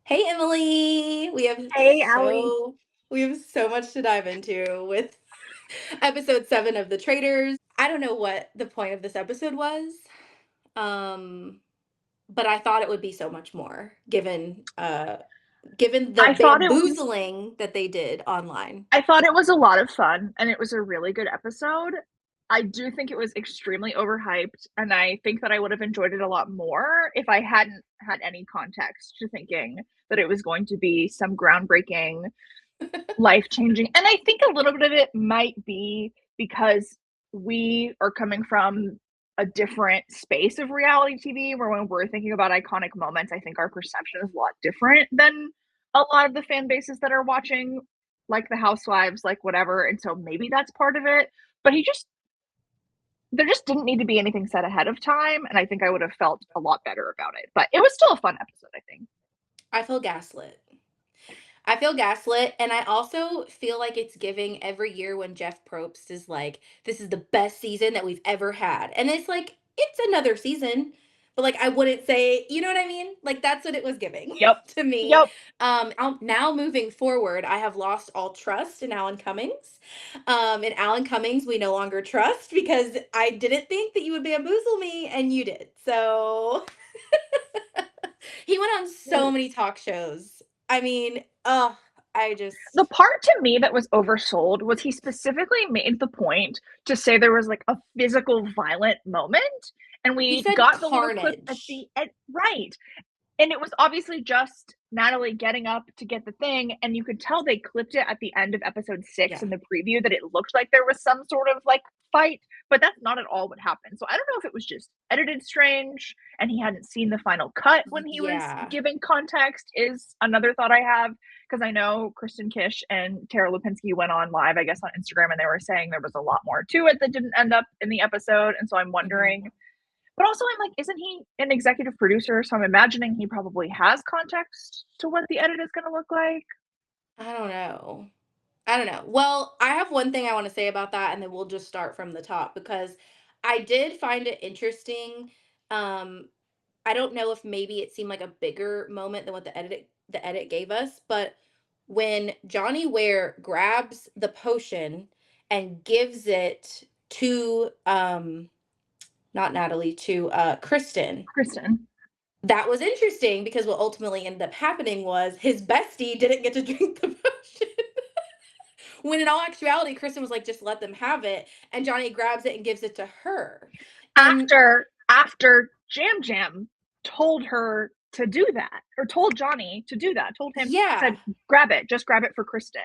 Hey Emily, Hey, Allie. we have so much to dive into with episode 7 of The Traitors. I don't know what the point of this episode was. Um but I thought it would be so much more given the I thought it was bamboozling that they did online. I thought it was a lot of fun and it was a really good episode. I do think it was extremely overhyped, and I think that I would have enjoyed it a lot more if I hadn't had any context to thinking that it was going to be some groundbreaking, life-changing. And I think a little bit of it might be because we are coming from a different space of reality TV where when we're thinking about iconic moments, I think our perception is a lot different than a lot of the fan bases that are watching, like the Housewives, like whatever. And so maybe that's part of it. But there just didn't need to be anything said ahead of time. And I think I would have felt a lot better about it. But it was still a fun episode, I think. I feel gaslit. I feel gaslit, and I also feel like it's giving every year when Jeff Probst is like, "This is the best season that we've ever had," and it's like, it's another season, but like I wouldn't say, you know what I mean? Like that's what it was giving Yep. to me. Yep. Now moving forward, I have lost all trust in Alan Cummings. In Alan Cummings, we no longer trust because I didn't think that you would bamboozle me, and you did. So he went on so many talk shows. I mean, I The just part to me that was oversold was he specifically made the point to say there was like a physical violent moment, and he we said got the little clip at carnage. the end, right, and it was obviously just Natalie getting up to get the thing, and you could tell they clipped it at the end of episode 6 Yeah. in the preview that it looked like there was some sort of like fight, but that's not at all what happened. So I don't know if it was just edited strange and he hadn't seen the final cut when he was Yeah. giving context, is another thought I have, because I know Kristen Kish and Tara Lipinski went on live, I guess, on Instagram, and they were saying there was a lot more to it that didn't end up in the episode. And so I'm Mhm. wondering, but also, I'm like, isn't he an executive producer? So I'm imagining he probably has context to what the edit is going to look like. I don't know. I don't know. Well, I have one thing I want to say about that, and then we'll just start from the top because I did find it interesting. Um, I don't know if maybe it seemed like a bigger moment than what the edit gave us, but when Johnny Ware grabs the potion and gives it to not Natalie, to Kristen, Kristen. that was interesting because what ultimately ended up happening was his bestie didn't get to drink the potion. When in all actuality, Kristen was like, just let them have it. And Johnny grabs it and gives it to her. And After Jam Jam told her to do that, or told Johnny to do that, told him, yeah, said, grab it, just grab it for Kristen.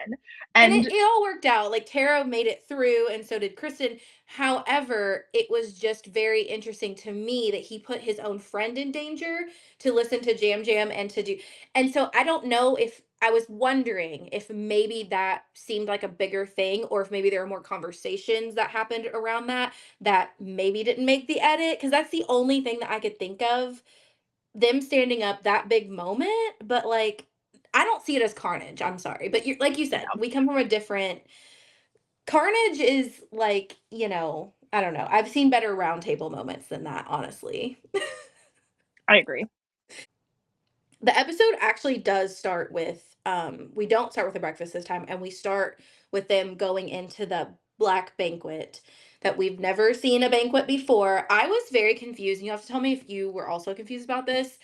and And it all worked out. Like Tara made it through, and so did Kristen. However, it was just very interesting to me that he put his own friend in danger to listen to Jam Jam and to do. And so I don't know if I was wondering if maybe that seemed like a bigger thing, or if maybe there were more conversations that happened around that maybe didn't make the edit. Because that's the only thing that I could think of, them standing up that big moment, but like I don't see it as carnage. I'm sorry, but you, like you said, no, we come from a different. Carnage is like, I don't know. I've seen better roundtable moments than that, honestly. I agree. The episode actually does start with we don't start with a breakfast this time, and we start with them going into the black banquet that we've never seen a banquet before. I was very confused, and you have to tell me if you were also confused about this.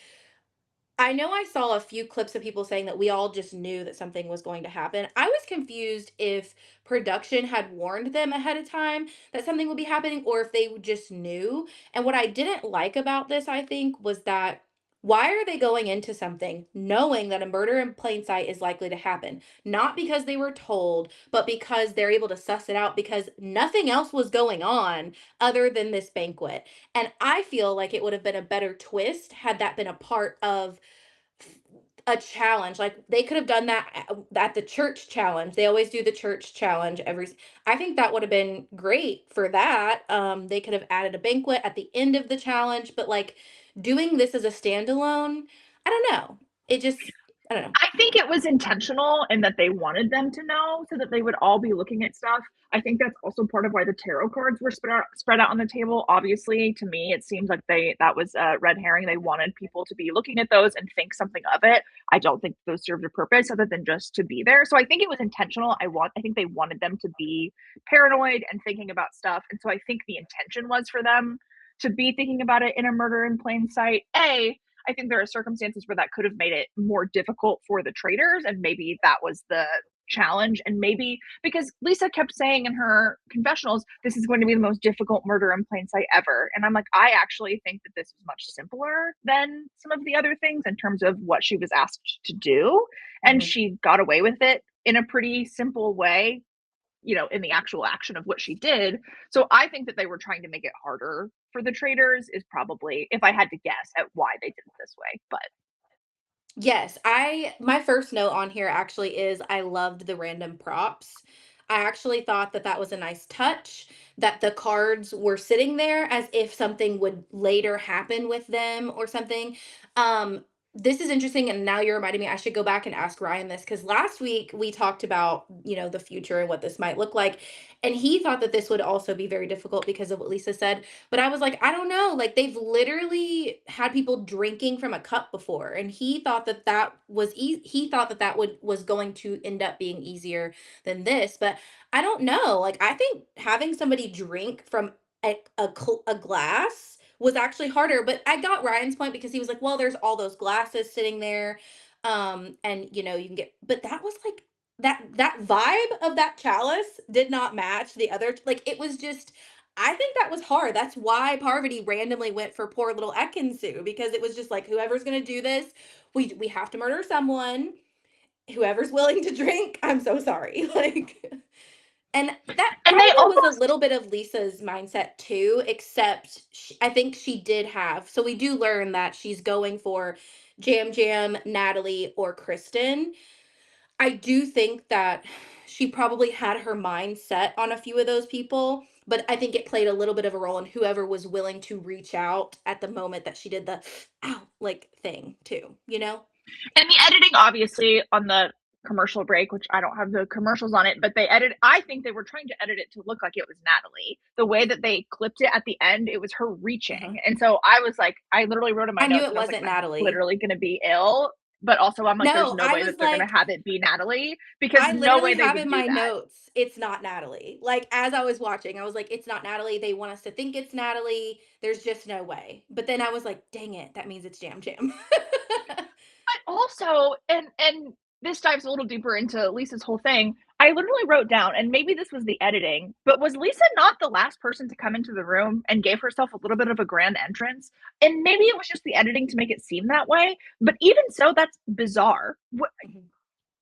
I know I saw a few clips of people saying that we all just knew that something was going to happen. I was confused if production had warned them ahead of time that something would be happening or if they just knew. And what I didn't like about this, I think, was that why are they going into something knowing that a murder in plain sight is likely to happen? Not because they were told, but because they're able to suss it out because nothing else was going on other than this banquet. And I feel like it would have been a better twist had that been a part of a challenge. Like they could have done that at the church challenge. They always do the church challenge I think that would have been great for that. They could have added a banquet at the end of the challenge, but like doing this as a standalone, I don't know. It just I don't know. I think it was intentional and that they wanted them to know so that they would all be looking at stuff. I think that's also part of why the tarot cards were spread out on the table. Obviously, to me, it seems like that was a red herring. They wanted people to be looking at those and think something of it. I don't think those served a purpose other than just to be there. So I think it was intentional. I think they wanted them to be paranoid and thinking about stuff. And so I think the intention was for them to be thinking about it in a murder in plain sight. I think there are circumstances where that could have made it more difficult for the traitors, and maybe that was the challenge. And maybe because Lisa kept saying in her confessionals, this is going to be the most difficult murder in plain sight ever. And I'm like, I actually think that this is much simpler than some of the other things in terms of what she was asked to do. And Mhm. she got away with it in a pretty simple way, in the actual action of what she did. So I think that they were trying to make it harder for the traders, is probably, if I had to guess at why they did it this way. But Yes, my first note on here actually is I loved the random props. I actually thought that that was a nice touch, that the cards were sitting there as if something would later happen with them or something. Um, this is interesting, and now you're reminding me I should go back and ask Ryan this because last week we talked about, the future and what this might look like. And he thought that this would also be very difficult because of what Lisa said. But I was like, I don't know. Like they've literally had people drinking from a cup before, and he thought that that was he thought that that would was going to end up being easier than this. But I don't know. Like I think having somebody drink from a glass was actually harder. But I got Ryan's point because he was like, well, there's all those glasses sitting there, and you can get. But that was like that vibe of that chalice did not match the other. Like it was just I think that was hard. That's why Parvati randomly went for poor little Ekinsu because it was just like whoever's going to do this, we have to murder someone. Whoever's willing to drink, I'm so sorry. Like and that and they probably was a almost little bit of Lisa's mindset too, except I think she did have. So we do learn that she's going for Jam Jam, Natalie, or Kristen. I do think that she probably had her mind set on a few of those people, but I think it played a little bit of a role in whoever was willing to reach out at the moment that she did the ow like thing too, you know? and the editing obviously on the commercial break, which I don't have the commercials on it, but I think they were trying to edit it to look like it was Natalie. The way that they clipped it at the end, it was her Uh-huh. reaching. And so I was like, I literally wrote in my I knew notes it and I was like, wasn't Matt's Natalie. literally going to be ill. But also, I'm like, there's No, no I way that was they're going to like, have it be Natalie because I no way literally they have would in do my that. notes, it's not Natalie. Like as I was watching, I was like, it's not Natalie. They want us to think it's Natalie. There's just no way. But then I was like, dang it, that means it's Jam Jam. But also, and this dives a little deeper into Lisa's whole thing. I literally wrote down, and maybe this was the editing, but was Lisa not the last person to come into the room and gave herself a little bit of a grand entrance? And maybe it was just the editing to make it seem that way. But even so, that's bizarre. Mhm.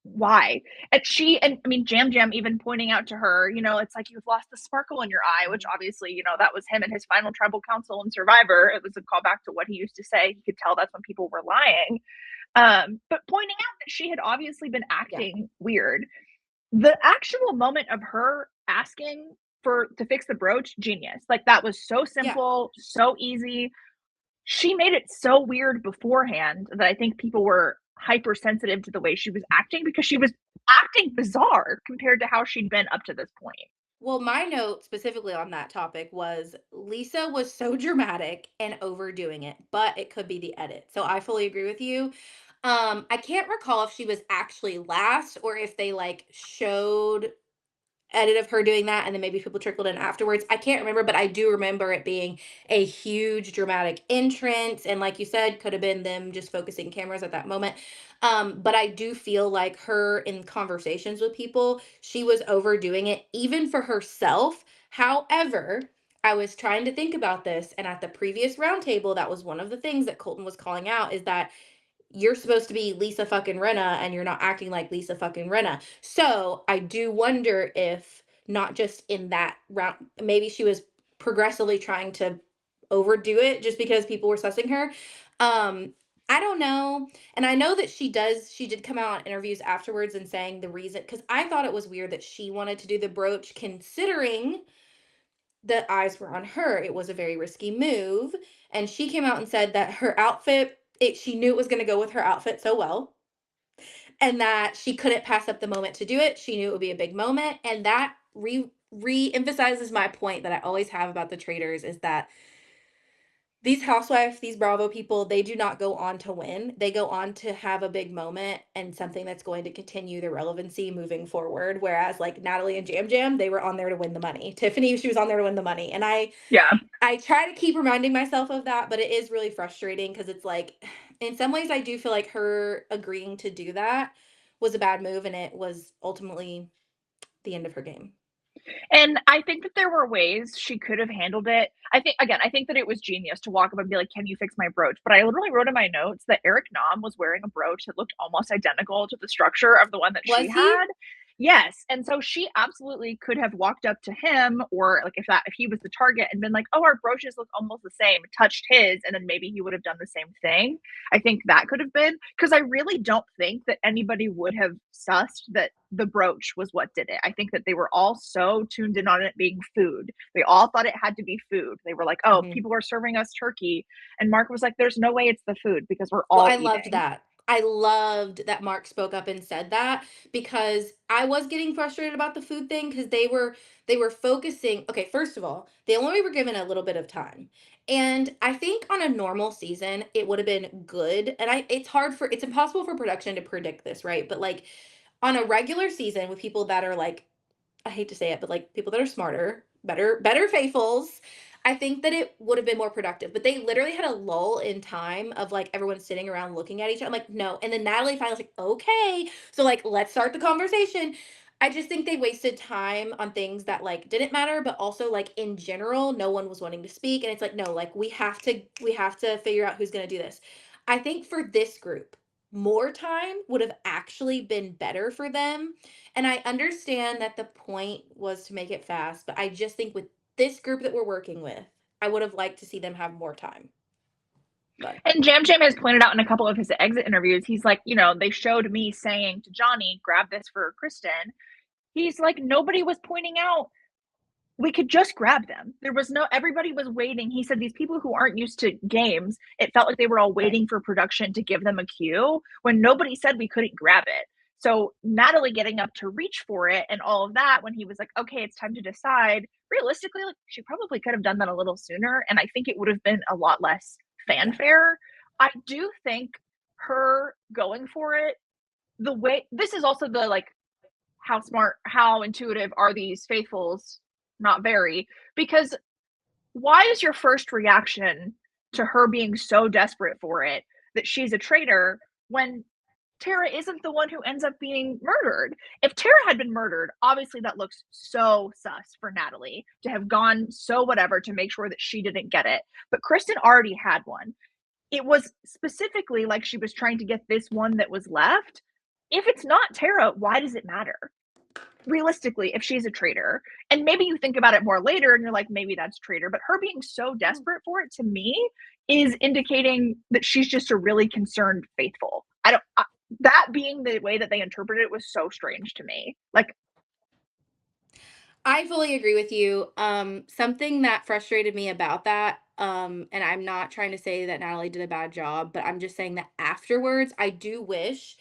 Why? And I mean, Jam Jam even pointing out to her, it's like you've lost the sparkle in your eye, which Mhm. obviously, that was him and his final tribal council in Survivor. It was a callback to what he used to say. He could tell that's when people were lying. But pointing out that she had obviously been Yeah. acting weird. The actual moment of her asking for to fix the brooch, genius. Like that was so Yeah. simple, so easy. She made it so weird beforehand that I think people were hypersensitive to the way she was acting because she was acting bizarre compared to how she'd been up to this point. Well, my note specifically on that topic was Lisa was so dramatic and overdoing it, but it could be the edit. So I fully agree with you. I can't recall if she was actually last or if they like showed edit of her doing that and then maybe people trickled in afterwards. I can't remember, but I do remember it being a huge dramatic entrance and like you said could have been them just focusing cameras at that moment. But I do feel like her in conversations with people, she was overdoing it even for herself. However, I was trying to think about this and at the previous roundtable that was one of the things that Colton was calling out is that you're supposed to be Lisa fucking Renna and you're not acting like Lisa fucking Renna. So I do wonder if not just in that round, maybe she was progressively trying to overdo it just because people were sussing her. I don't know. And I know that she did come out on interviews afterwards and saying the reason, because I thought it was weird that she wanted to do the brooch considering the eyes were on her. It was a very risky move. And she came out and said that her outfit, she knew it was going to go with her outfit so well. and that she couldn't pass up the moment to do it. She knew it would be a big moment, and that re-emphasizes my point that I always have about the Traitors is that these housewives, these Bravo people, they do not go on to win. They go on to have a big moment and something that's going to continue their relevancy moving forward. Whereas like Natalie and Jam Jam, they were on there to win the money. Tiffany, she was on there to win the money. And Yeah. I try to keep reminding myself of that, but it is really frustrating because it's like in some ways I do feel like her agreeing to do that was a bad move and it was ultimately the end of her game. And I think that there were ways she could have handled it. I think again, I think that it was genius to walk up and be like, "Can you fix my brooch?" But I literally wrote in my notes that Eric Nam was wearing a brooch that looked almost identical to the structure of the one that she Was he? had. Yes, and so she absolutely could have walked up to him, or like if he was the target and been like, "Oh, our brooches look almost the same," touched his, and then maybe he would have done the same thing. I think that could have been because I really don't think that anybody would have sussed that the brooch was what did it. I think that they were all so tuned in on it being food. They all thought it had to be food. They were like, "Oh, Mhm. people are serving us turkey." And Mark was like, "There's no way it's the food because we're Well, all I loved eating." that. I loved that Mark spoke up and said that because I was getting frustrated about the food thing because they were focusing. Okay, first of all, they only were given a little bit of time. And I think on a normal season, it would have been good. And it's impossible for production to predict this, right? But like on a regular season with people that are like I hate to say it, but like people that are smarter, better faithfuls, I think that it would have been more productive. But they literally had a lull in time of like everyone sitting around looking at each other. I'm like, no. And then Natalie finally was like, okay. So like let's start the conversation. I just think they wasted time on things that like didn't matter, but also like in general, no one was wanting to speak. And it's like, no, like we have to figure out who's gonna do this. I think for this group, more time would have actually been better for them and I understand that the point was to make it fast, but I just think with this group that we're working with, I would have liked to see them have more time. But And Jam Jam has pointed out in a couple of his exit interviews, he's like, they showed me saying to Johnny, grab this for Kristen. He's like, nobody was pointing out we could just grab them. There was no, everybody was waiting. He said these people who aren't used to games, it felt like they were all right. waiting for production to give them a cue when nobody said we couldn't grab it. So Natalie getting up to reach for it and all of that when he was like, okay, it's time to decide. Realistically, like she probably could have done that a little sooner. And I think it would have been a lot less Yeah. fanfare. I do think her going for it, the way this is also the like how smart, how intuitive are these faithfuls? Not very, because why is your first reaction to her being so desperate for it that she's a traitor when Tara isn't the one who ends up being murdered? If Tara had been murdered, obviously that looks so sus for Natalie to have gone so whatever to make sure that she didn't get it. But Kristen already had one. It was specifically like she was trying to get this one that was left. If it's not Tara, why does it matter? Realistically, if she's a traitor, and maybe you think about it more later and you're like, maybe that's traitor, but her being so No. desperate for it to me is indicating that she's just a really concerned faithful. I don't, that being the way that they interpreted it was so strange to me. Like, I fully agree with you. Something that frustrated me about that, and I'm not trying to say that Natalie did a bad job, but I'm just saying that afterwards, I do wish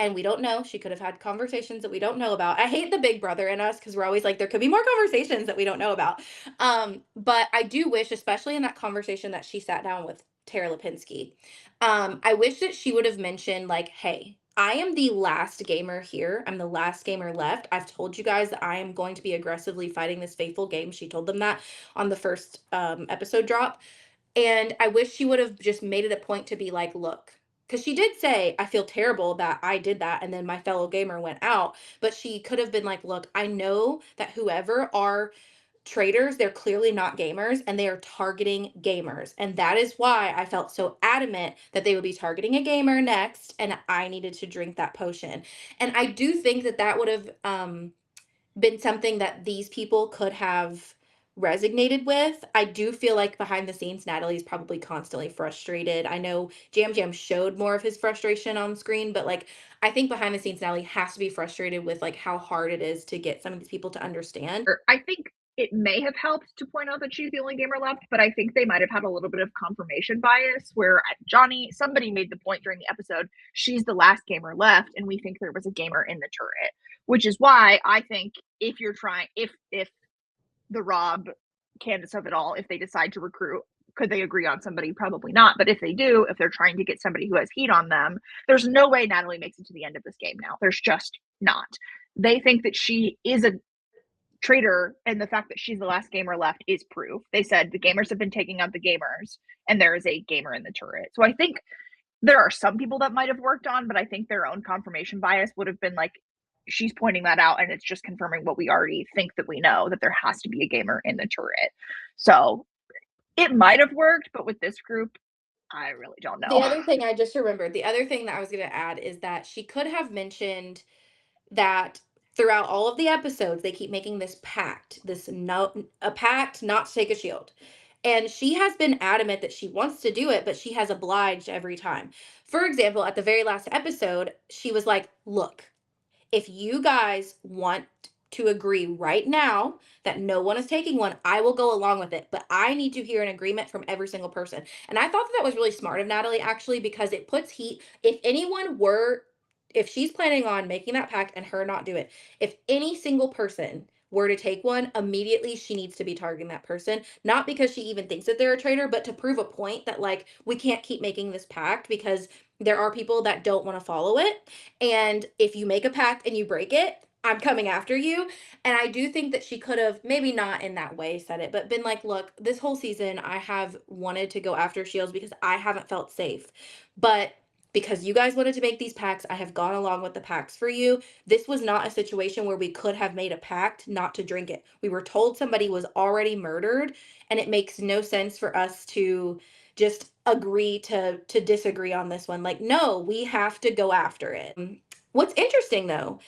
and we don't know. She could have had conversations that we don't know about. I hate the big brother in us because we're always like, there could be more conversations that we don't know about. But I do wish, especially in that conversation that she sat down with Tara Lipinski, I wish that she would have mentioned, like, hey, I am the last gamer here. I'm the last gamer left. I've told you guys that I am going to be aggressively fighting this faithful game. She told them that on the first episode drop. And I wish she would have just made it a point to be like, look, because she did say, I feel terrible that I did that. And then my fellow gamer went out. But she could have been like, look, I know that whoever are traders, they're clearly not gamers and they are targeting gamers. And that is why I felt so adamant that they would be targeting a gamer next. And I needed to drink that potion. And I do think that that would have been something that these people could have resonated with. I do feel like behind the scenes, Natalie's probably constantly frustrated. I know Jam Jam showed more of his frustration on screen, but like I think behind the scenes, Natalie has to be frustrated with like how hard it is to get some of these people to understand. I think it may have helped to point out that she's the only gamer left, but I think they might have had a little bit of confirmation bias where somebody made the point during the episode, she's the last gamer left, and we think there was a gamer in the turret, which is why I think if the Rob Candace of it all, if they decide to recruit, could they agree on somebody? Probably not. But if they do, if they're trying to get somebody who has heat on them, there's no way Natalie makes it to the end of this game now. There's just not. They think that she is a traitor, and the fact that she's the last gamer left is proof. They said the gamers have been taking out the gamers, and there is a gamer in the turret. So I think there are some people that might have worked on, but I think their own confirmation bias would have been like, she's pointing that out, and it's just confirming what we already think that we know, that there has to be a gamer in the turret. So it might have worked, but with this group, I really don't The know. other thing I just remembered, the other thing that I was going to add is that she could have mentioned that throughout all of the episodes they keep making this pact, this no a pact not to take a shield. And she has been adamant that she wants to do it, but she has obliged every time. For example, at the very last episode, she was like, "Look, if you guys want to agree right now that no one is taking one, I will go along with it. But I need to hear an agreement from every single person." And I thought that that was really smart of Natalie, actually, because it puts heat. If she's planning on making that pact and her not do it, if any single person were to take one, immediately she needs to be targeting that person. Not because she even thinks that they're a traitor, but to prove a point that, like, we can't keep making this pact because there are people that don't want to follow it. And if you make a pact and you break it, I'm coming after you. And I do think that she could have, maybe not in that way said it, but been like, "Look, this whole season I have wanted to go after Shields because I haven't felt safe. But because you guys wanted to make these pacts, I have gone along with the pacts for you. This was not a situation where we could have made a pact not to drink it. We were told somebody was already murdered, and it makes no sense for us to just agree to disagree on this one. Like, no, we have to go after it." What's interesting though,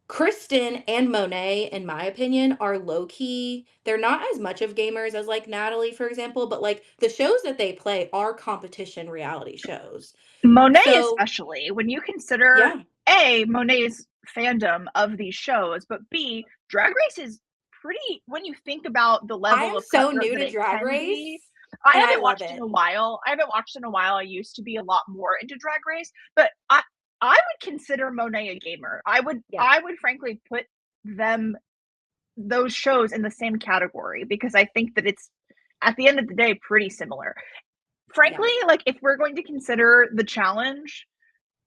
Kristen and Monet, in my opinion, are low key. They're not as much of gamers as like Natalie, for example, but like the shows that they play are competition reality shows. Monet, So especially when you consider yeah, A, Monet's fandom of these shows, but B, Drag Race is pretty, when you think about the I level am of so cutthroat new that to it Drag can Race be. I and I haven't love watched in it. a while. I used to be a lot more into Drag Race, but I would consider Monet a gamer. Yeah, I would frankly put them those shows in the same category because I think that it's at the end of the day pretty similar. yeah. Frankly, like if we're going to consider the challenge,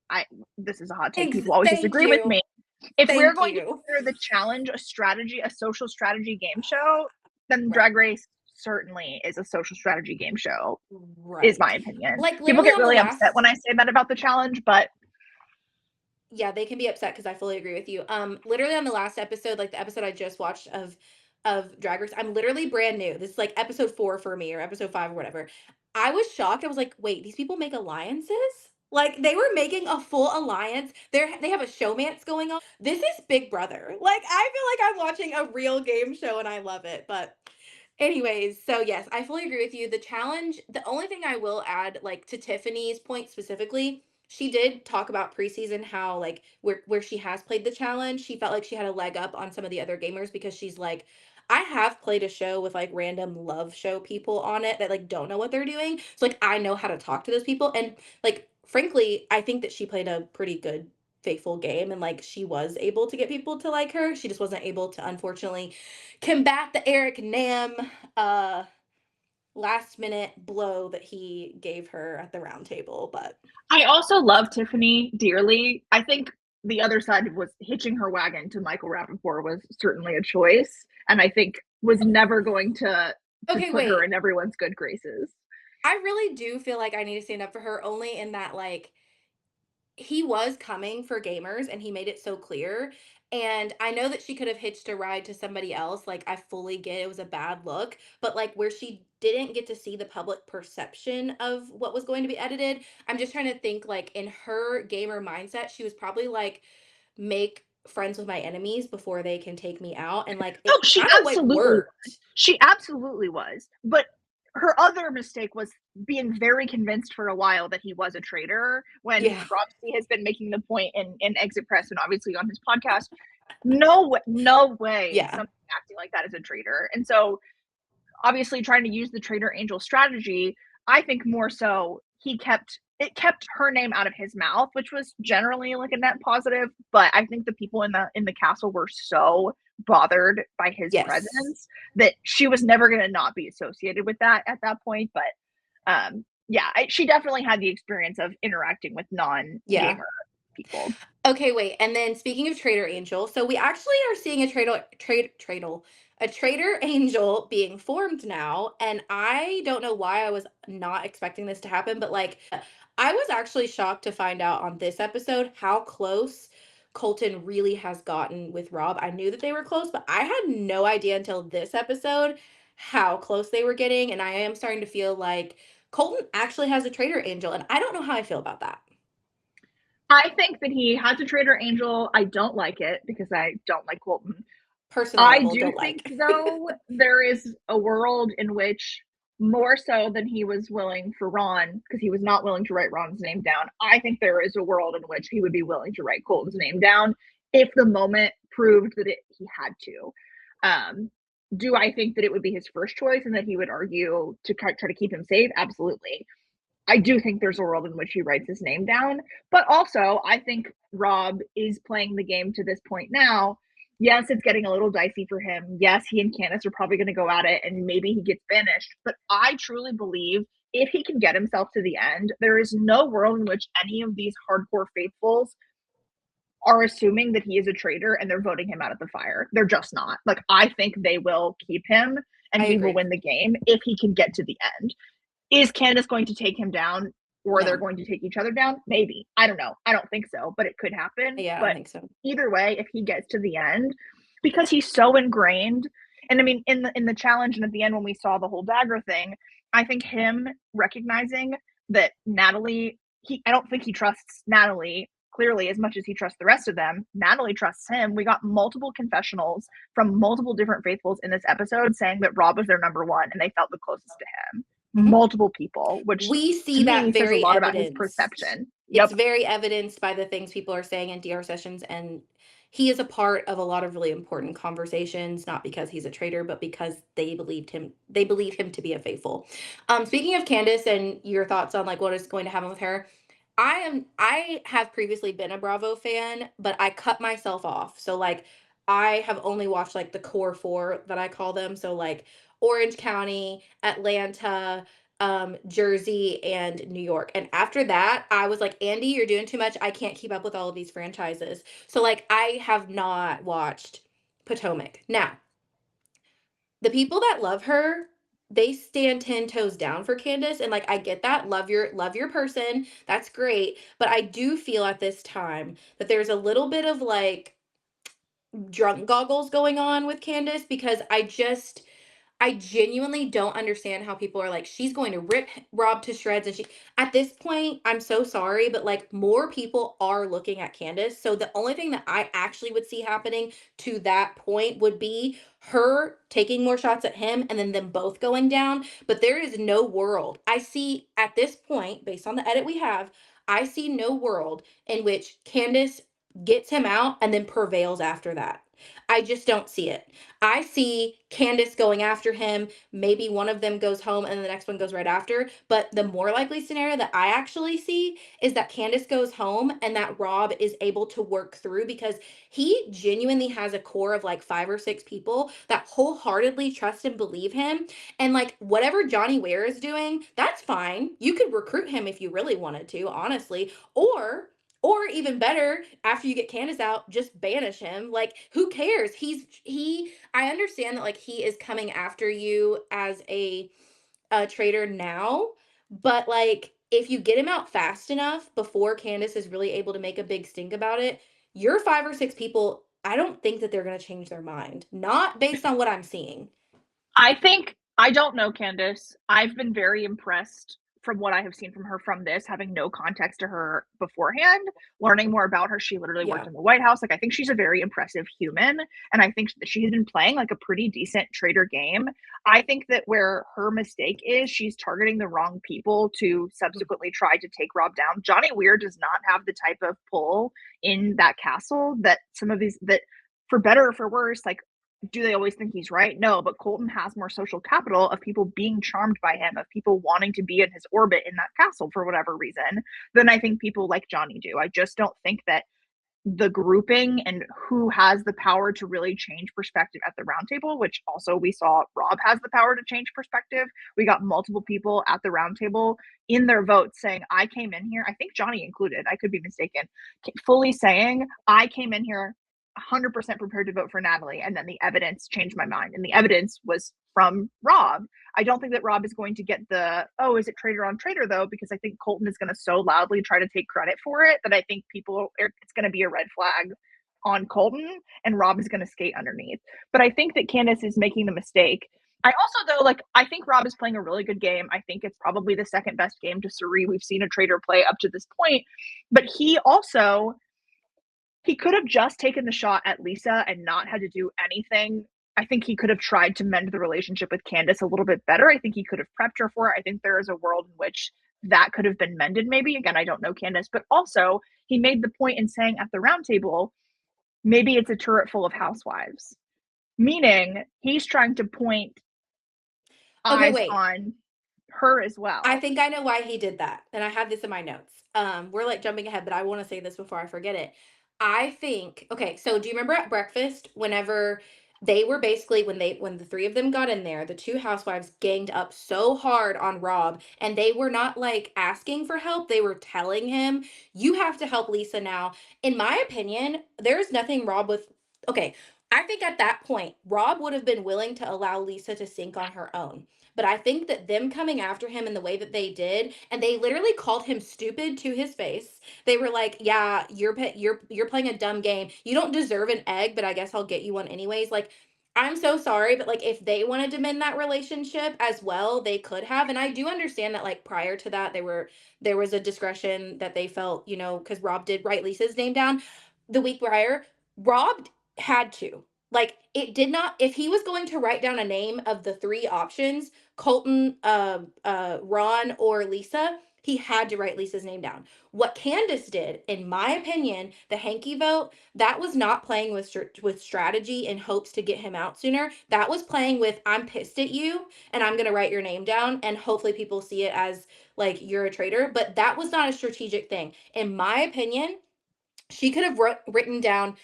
I this is a hot take. People always Thank disagree with you. me. If we're Thank going to you. consider the challenge a social strategy game show, then Right. Drag Race certainly is a social strategy game show, is my Right. opinion. Like People literally get on the really upset when last I say that about the challenge, but Yeah, they can be upset because I fully agree with you. Literally on the last episode, like the episode I just watched of Drag Race, I'm literally brand new. This is like episode 4 for me or episode 5 or whatever. I was shocked. I was like, "Wait, these people make alliances?" Like they were making a full alliance. They have a showmance going on. This is Big Brother. Like I feel like I'm watching a real game show and I love it. But anyways, so yes, I fully agree with you. The challenge, the only thing I will add, like to Tiffany's point specifically, she did talk about preseason how like where she has played the challenge, she felt like she had a leg up on some of the other gamers because she's like, I have played a show with like random love show people on it that like don't know what they're doing. So like I know how to talk to those people. And like frankly, I think that she played a pretty good faithful game and like she was able to get people to like her. She just wasn't able to unfortunately combat the Eric Nam uh last minute blow that he gave her at the round table. But I also love Tiffany dearly. I think the other side was hitching her wagon to Michael Rappaport was certainly a choice, and I think was never going to okay, put her wait. in everyone's good graces. I really do feel like I need to stand up for her only in that like he was coming for gamers and he made it so clear. And I know that she could have hitched a ride to somebody else. Like, I fully get it was a bad look, but like where she didn't get to see the public perception of what was going to be edited, I'm just trying to think like in her gamer mindset, she was probably like, make friends with my enemies before they can take me out. And like, Oh, it kind of like worked. she absolutely was. But her other mistake was being very convinced for a while that he was a traitor when Yeah. Roxy has been making the point in Exit Press and obviously on his podcast. No, no way Yeah. acting like that as a traitor. And so obviously trying to use the traitor angel strategy, I think more so it kept her name out of his mouth, which was generally like a net positive. But I think the people in the castle were so bothered by his Yes. presence that she was never going to not be associated with that at that point. But yeah, she definitely had the experience of interacting with non Yeah. gamer people. Okay, wait. And then speaking of Trader Angel, so we actually are seeing a Trader Angel being formed now, and I don't know why I was not expecting this to happen, but like I was actually shocked to find out on this episode how close Colton really has gotten with Rob. I knew that they were close, but I had no idea until this episode how close they were getting, and I am starting to feel like Colton actually has a Trader Angel, and I don't know how I feel about that. I think that he has a traitor angel. I don't like it because I don't like Colton. Personal I level, do don't think, like. though, there is a world in which more so than he was willing for Ron, because he was not willing to write Ron's name down. I think there is a world in which he would be willing to write Colton's name down if the moment proved that he had to. Um, do I think that it would be his first choice and that he would argue to try to keep him safe? Absolutely. I do think there's a world in which he writes his name down, but also I think Rob is playing the game to this point now. Yes, it's getting a little dicey for him. Yes, he and Candace are probably going to go at it and maybe he gets banished. But I truly believe if he can get himself to the end, there is no world in which any of these hardcore faithfuls are assuming that he is a traitor and they're voting him out of the fire. They're just not. Like, I think they will keep him and I he will agree. win the game if he can get to the end. Is Candace going to take him down or they're No. going to take each other down? Maybe. I don't know. I don't think so, but it could happen. Yeah, I don't But think so. either way, if he gets to the end, because he's so ingrained, and I mean in the challenge and at the end when we saw the whole dagger thing, I think him recognizing that Natalie, I don't think he trusts Natalie clearly as much as he trusts the rest of them. Natalie trusts him. We got multiple confessionals from multiple different faithfuls in this episode saying that Rob was their number one and they felt the closest to him. Mhm. Multiple people, which We to see that me says a very lot about his evidenced. perception. It's Yep. very evidenced by the things people are saying in DR sessions, and he is a part of a lot of really important conversations, not because he's a traitor, but because they believe him to be a faithful. Speaking of Candace and your thoughts on like what is going to happen with her, I have previously been a Bravo fan, but I cut myself off. So like I have only watched like the core four that I call them. So like Orange County, Atlanta, Jersey, and New York. And after that, I was like, Andy, you're doing too much. I can't keep up with all of these franchises. So like I have not watched Potomac. Now, the people that love her, they stand 10 toes down for Candace. And like I get that. Love your person. That's great. But I do feel at this time that there's a little bit of like drunk goggles going on with Candace because I genuinely don't understand how people are like, she's going to rip Rob to shreds. And she, at this point, I'm so sorry, but like more people are looking at Candace. So the only thing that I actually would see happening to that point would be her taking more shots at him and then them both going down. But there is no world. I see at this point, based on the edit we have, I see no world in which Candace gets him out and then prevails after that. I just don't see it. I see Candace going after him. Maybe one of them goes home and the next one goes right after. But the more likely scenario that I actually see is that Candace goes home and that Rob is able to work through because he genuinely has a core of like 5 or 6 people that wholeheartedly trust and believe him. And like whatever Johnny Ware is doing, that's fine. You could recruit him if you really wanted to, honestly. Or even better, after you get Candace out, just banish him. Like, who cares? I understand that like he is coming after you as a traitor now, but like if you get him out fast enough before Candace is really able to make a big stink about it, your 5 or 6 people, I don't think that they're gonna change their mind. Not based on what I'm seeing. I think I don't know Candace. I've been very impressed from what I have seen from her from this, having no context to her beforehand, learning more about her. She literally worked Yeah. in the White House. Like, I think she's a very impressive human. And I think that she's been playing like a pretty decent traitor game. I think that where her mistake is, she's targeting the wrong people to subsequently try to take Rob down. Johnny Weir does not have the type of pull in that castle that some of these, that for better or for worse, like Do they always think he's right? No, but Colton has more social capital of people being charmed by him, of people wanting to be in his orbit in that castle for whatever reason, than I think people like Johnny do. I just don't think that the grouping and who has the power to really change perspective at the round table, which also we saw Rob has the power to change perspective. We got multiple people at the round table in their votes saying, I came in here, I think Johnny included, I could be mistaken, fully saying, I came in here 100% prepared to vote for Natalie, and then the evidence changed my mind. And the evidence was from Rob. I don't think that Rob is going to get the, oh, is it traitor on traitor though? Because I think Colton is going to so loudly try to take credit for it that I think it's going to be a red flag on Colton, and Rob is going to skate underneath. But I think that Candace is making the mistake. I also, though, like, I think Rob is playing a really good game. I think it's probably the second best game to Suri we've seen a traitor play up to this point. But he could have just taken the shot at Lisa and not had to do anything. I think he could have tried to mend the relationship with Candace a little bit better. I think he could have prepped her for it. I think there is a world in which that could have been mended, maybe. Again, I don't know Candace, but also he made the point in saying at the round table, maybe it's a turret full of housewives, meaning he's trying to point Okay, eyes wait. on her as I well. think I know why he did that. And I have this in my notes. We're like jumping ahead, but I want to say this before I forget it. I think, okay, so do you remember at breakfast whenever they were basically when the three of them got in there, the two housewives ganged up so hard on Rob, and they were not like asking for help, they were telling him, "You have to help Lisa now." In my opinion, there's nothing Rob with okay, I think at that point, Rob would have been willing to allow Lisa to sink on her own. But I think that them coming after him in the way that they did, and they literally called him stupid to his face. They were like, "Yeah, you're playing a dumb game. You don't deserve an egg, but I guess I'll get you one anyways." Like, I'm so sorry, but like if they wanted to mend that relationship as well, they could have. And I do understand that like prior to that, there was a discretion that they felt, because Rob did write Lisa's name down the week prior. Rob had to. Like it did not if he was going to write down a name of the three options, Colton, Ron, or Lisa, he had to write Lisa's name down. What Candace did, in my opinion, the hanky vote, that was not playing with strategy in hopes to get him out sooner. That was playing with I'm pissed at you and I'm gonna write your name down and hopefully people see it as like you're a traitor. But that was not a strategic thing, in my opinion. She could have written down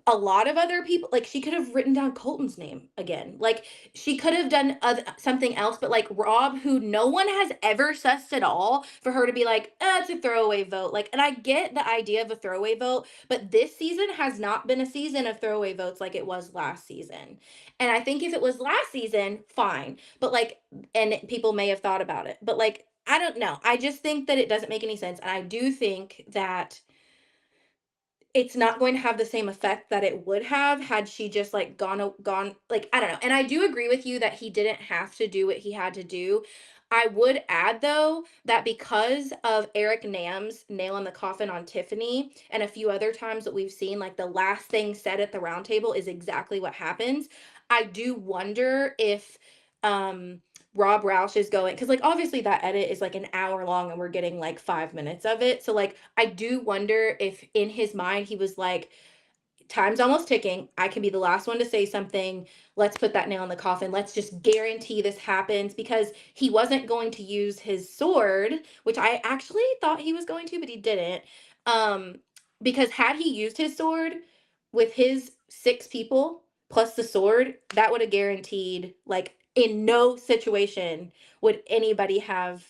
a lot of other people. Like she could have written down Colton's name again. Like she could have done something else, but like Rob, who no one has ever sussed at all, for her to be like, it's a throwaway vote. Like, and I get the idea of a throwaway vote, but this season has not been a season of throwaway votes like it was last season. And I think if it was last season, fine. But like, and people may have thought about it, but like, I don't know. I just think that it doesn't make any sense. And I do think that it's not going to have the same effect that it would have had she just like gone like I don't know. And I do agree with you that he didn't have to do what he had to do. I would add though that because of Eric Nam's nail in the coffin on Tiffany and a few other times that we've seen, like the last thing said at the round table is exactly what happens. I do wonder if um Rob Roush is going, because like obviously that edit is like an hour long and we're getting like 5 minutes of it. So like I do wonder if in his mind he was like, time's almost ticking. I can be the last one to say something. Let's put that nail in the coffin. Let's just guarantee this happens, because he wasn't going to use his sword, which I actually thought he was going to, but he didn't. Um, because had he used his sword with his six people plus the sword, that would have guaranteed, like, in no situation would anybody have,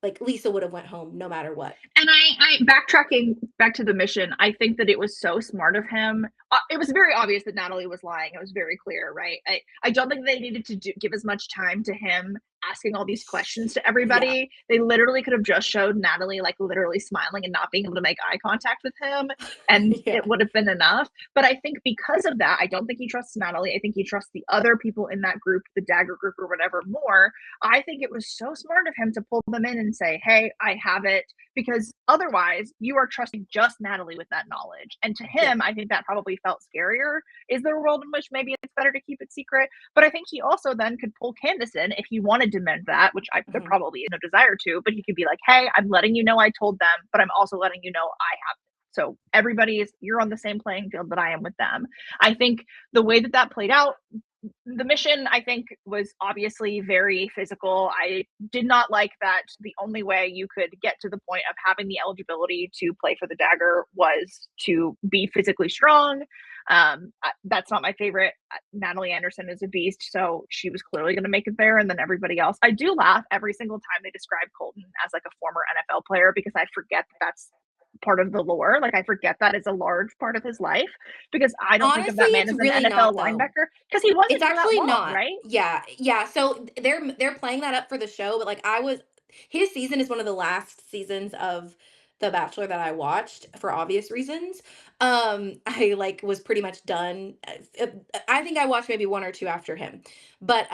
like, Lisa would have went home no matter what. And I backtracking back to the mission, I think that it was so smart of him. It was very obvious that Natalie was lying. It was very clear, right? I don't think they needed to give as much time to him asking all these questions to Yeah. everybody. They literally could have just showed Natalie like literally smiling and not being able to make eye contact with him, and Yeah. it would have been enough. But I think because of that, I don't think he trusts Natalie. I think he trusts the other people in that group, the Dagger group or whatever, more. I think it was so smart of him to pull them in and say, hey, I have it, because otherwise you are trusting just Natalie with that knowledge. And to Yeah. him, I think that probably felt scarier. Is there a world in which maybe it's better to keep it secret? But I think he also then could pull Candace in if he wanted to mend that, which there Mhm. probably is no desire to, but he could be like, hey, I'm letting you know I told them, but I'm also letting you know I have. So you're on the same playing field that I am with them. I think the way that that played out, the mission I think was obviously very physical. I did not like that the only way you could get to the point of having the eligibility to play for the dagger was to be physically strong. That's not my favorite. Natalie Anderson is a beast, so she was clearly going to make it there, and then everybody else. I do laugh every single time they describe Colton as like a former NFL player because I forget that that's part of the lore. Like I forget that is a large part of his life because I don't think of Honestly, that man it's as an really NFL not though. linebacker because he It's wasn't for that actually long, not. right? Yeah, yeah. So they're playing that up for the show, but like his season is one of the last seasons of The Bachelor that I watched for obvious reasons. I like was pretty much done. I think I watched maybe one or two after him, but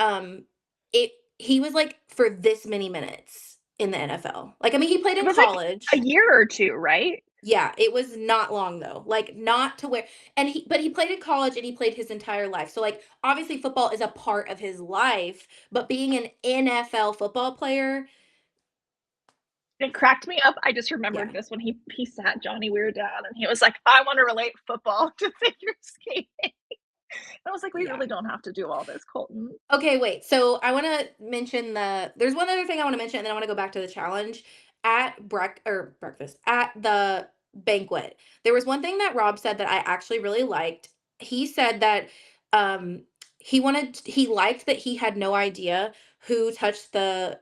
it he was like for this many minutes in the NFL. Like I mean, he played It in was like a college. year or two, right? Yeah, it was not long though. Like not to where but he played in college and he played his entire life. So like obviously football is a part of his life, but being an NFL football player, It cracked me up. I just yeah. remembered this when he sat Johnny Weir down and he was like, "I want to relate football to figure skating." I was like, "We Yeah. really don't have to do all this, Colton." Okay, wait. So I want to mention there's one other thing I want to mention and then I want to go back to the challenge at breakfast at the banquet. There was one thing that Rob said that I actually really liked. He said that um he liked that he had no idea who touched the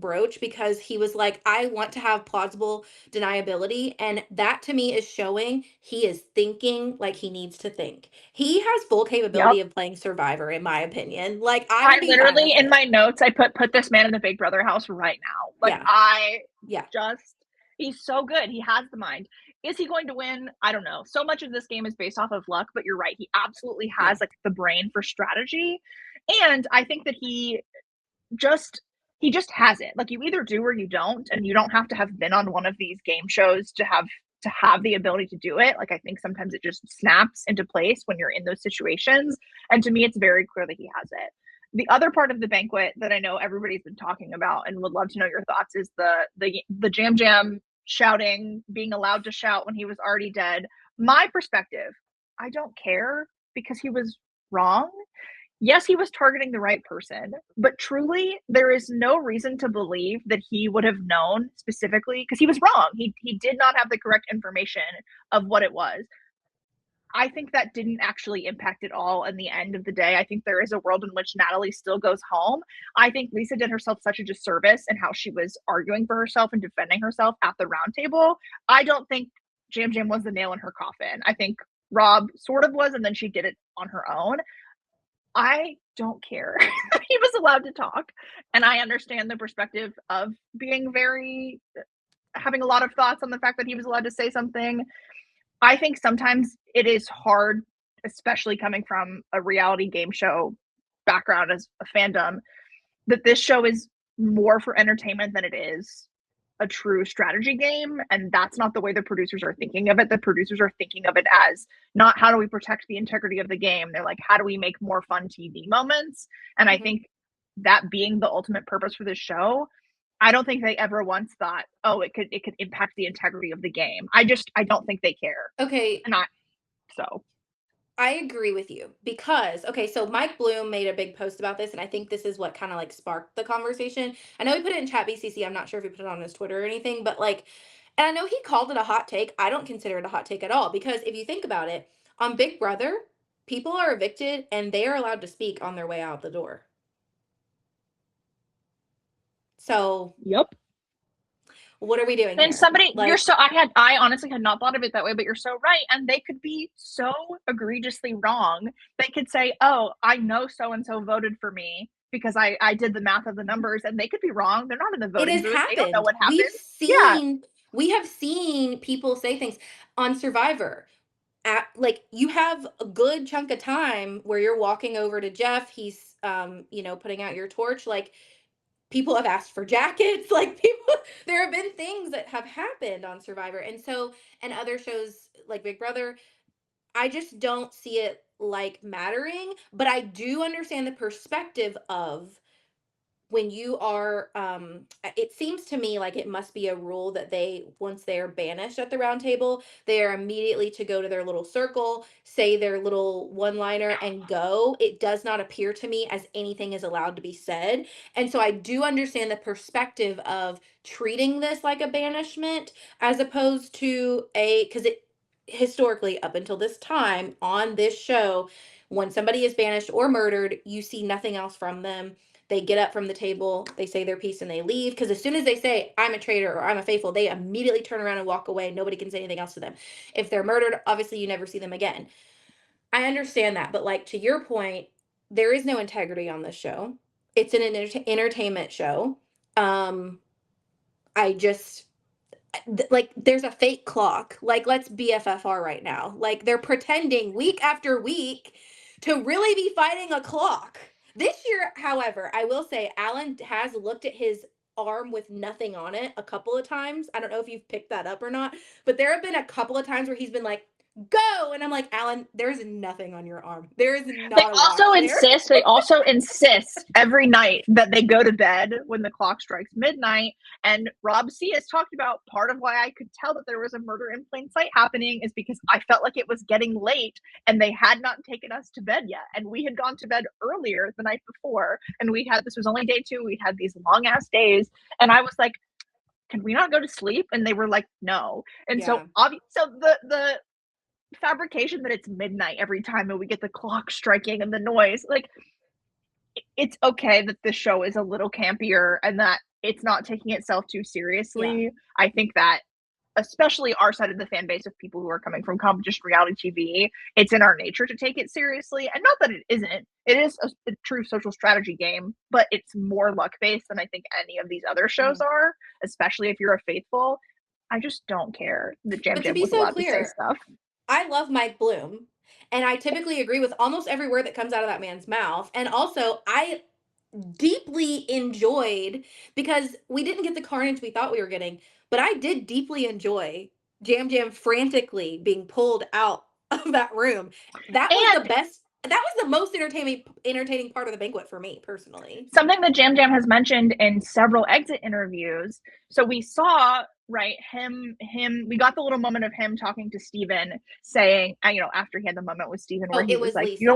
brooch because he was like I want to have plausible deniability and that to me is showing he is thinking like he needs to think. He has full Yep. capability of playing Survivor, in my opinion. Like, I I would be fine literally with in it. my notes I put this man in the Big Brother house right now. Like Yeah. I Yeah. just he's so good. He has the mind. Is he going to win? I don't know. So much of this game is based off of luck, but you're right. He absolutely Yeah. has like the brain for strategy. And I think that just he just has it. Like you either do or you don't, and you don't have to have been on one of these game shows to have the ability to do it. Like I think sometimes it just snaps into place when you're in those situations. And to me, it's very clear that he has it. The other part of the banquet that I know everybody's been talking about and would love to know your thoughts is the Jam Jam shouting, being allowed to shout when he was already dead. My perspective, I don't care because he was wrong. Yes, he was targeting the right person, but truly, there is no reason to believe that he would have known specifically because he was wrong. He did not have the correct information of what it was. I think that didn't actually impact it all in the end of the day. I think there is a world in which Natalie still goes home. I think Lisa did herself such a disservice in how she was arguing for herself and defending herself at the round table. I don't think Jam Jam was the nail in her coffin. I think Rob sort of was, and then she did it on her own. I don't care. He was allowed to talk, and I understand the perspective of being very having a lot of thoughts on the fact that he was allowed to say something. I think sometimes it is hard, especially coming from a reality game show background as a fandom, that this show is more for entertainment than it is a true strategy game. And that's not the way the producers are thinking of it. The producers are thinking of it as not how do we protect the integrity of the game? They're like, how do we make more fun TV moments? And I Mhm. think that being the ultimate purpose for this show, I don't think they ever once thought, oh, it could impact the integrity of the game. I don't think they care. Okay, And I so I agree with you because okay, so Mike Bloom made a big post about this, and I think this is what kind of like sparked the conversation. I know he put it in Chat BCC. I'm not sure if he put it on his Twitter or anything, but like, and I know he called it a hot take. I don't consider it a hot take at all because if you think about it, on Big Brother, people are evicted and they are allowed to speak on their way out the door. So yep. what are we doing And here? somebody, Like, I honestly had not thought of it that way, but you're so right. And they could be so egregiously wrong. They could say, oh, I know so and so voted for me because I did the math of the numbers, and they could be wrong. They're not in the it voting has booth. They don't know happened. what happened. Yeah. We have seen people say things on Survivor. Like you have a good chunk of time where you're walking over to Jeff, he's putting out your torch. Like people have asked for jackets, like people there have been things that have happened on Survivor. And so and other shows like Big Brother, I just don't see it like mattering, but I do understand the perspective of when you are it seems to me like it must be a rule that they, once they're banished at the round table, they are immediately to go to their little circle, say their little one liner, and go. It does not appear to me as anything is allowed to be said. And so I do understand the perspective of treating this like a banishment, as opposed to a, because it historically, up until this time on this show, when somebody is banished or murdered, you see nothing else from them. They get up from the table, they say their piece, and they leave. Because as soon as they say, I'm a traitor or I'm a faithful, they immediately turn around and walk away. Nobody can say anything else to them. If they're murdered, obviously you never see them again. I understand that. But, like, to your point, there is no integrity on this show. It's an entertainment show. Um, I just, like, there's a fake clock. Like, let's BFFR right now. Like, they're pretending week after week to really be fighting a clock. This year, however, I will say Alan has looked at his arm with nothing on it a couple of times. I don't know if you've picked that up or not, but there have been a couple of times where he's been like, go. And I'm like, Alan, there's nothing on your arm. There is not a watch there. They also insist every night that they go to bed when the clock strikes midnight. And Rob C has talked about part of why I could tell that there was a murder in plain sight happening is because I felt like it was getting late and they had not taken us to bed yet. And we had gone to bed earlier the night before. And this was only day 2. We'd had these long ass days. And I was like, can we not go to sleep? And they were like, no. And so, Yeah. so the fabrication that it's midnight every time and we get the clock striking and the noise, like, it's okay that the show is a little campier and that it's not taking itself too Yeah. seriously. I think that especially our side of the fan base of people who are coming from competition reality TV, it's in our nature to take it seriously. And not that it isn't. It is a true social strategy game, but it's more luck based than I think any of these other shows Mhm. are, especially if you're a faithful. I just don't care that Jam But to Jam be was so allowed to say clear, stuff. I love Mike Bloom, and I typically agree with almost every word that comes out of that man's mouth. And also, I deeply enjoyed, because we didn't get the carnage we thought we were getting, but I did deeply enjoy Jam Jam frantically being pulled out of that room. That was the And best. That was the most entertaining part of the banquet for me personally. something that Jam Jam has mentioned in several exit interviews. So we saw, right, we got the little moment of him talking to Steven saying, after he had the moment with Steven where Oh, he it was was like, Lisa. Yes.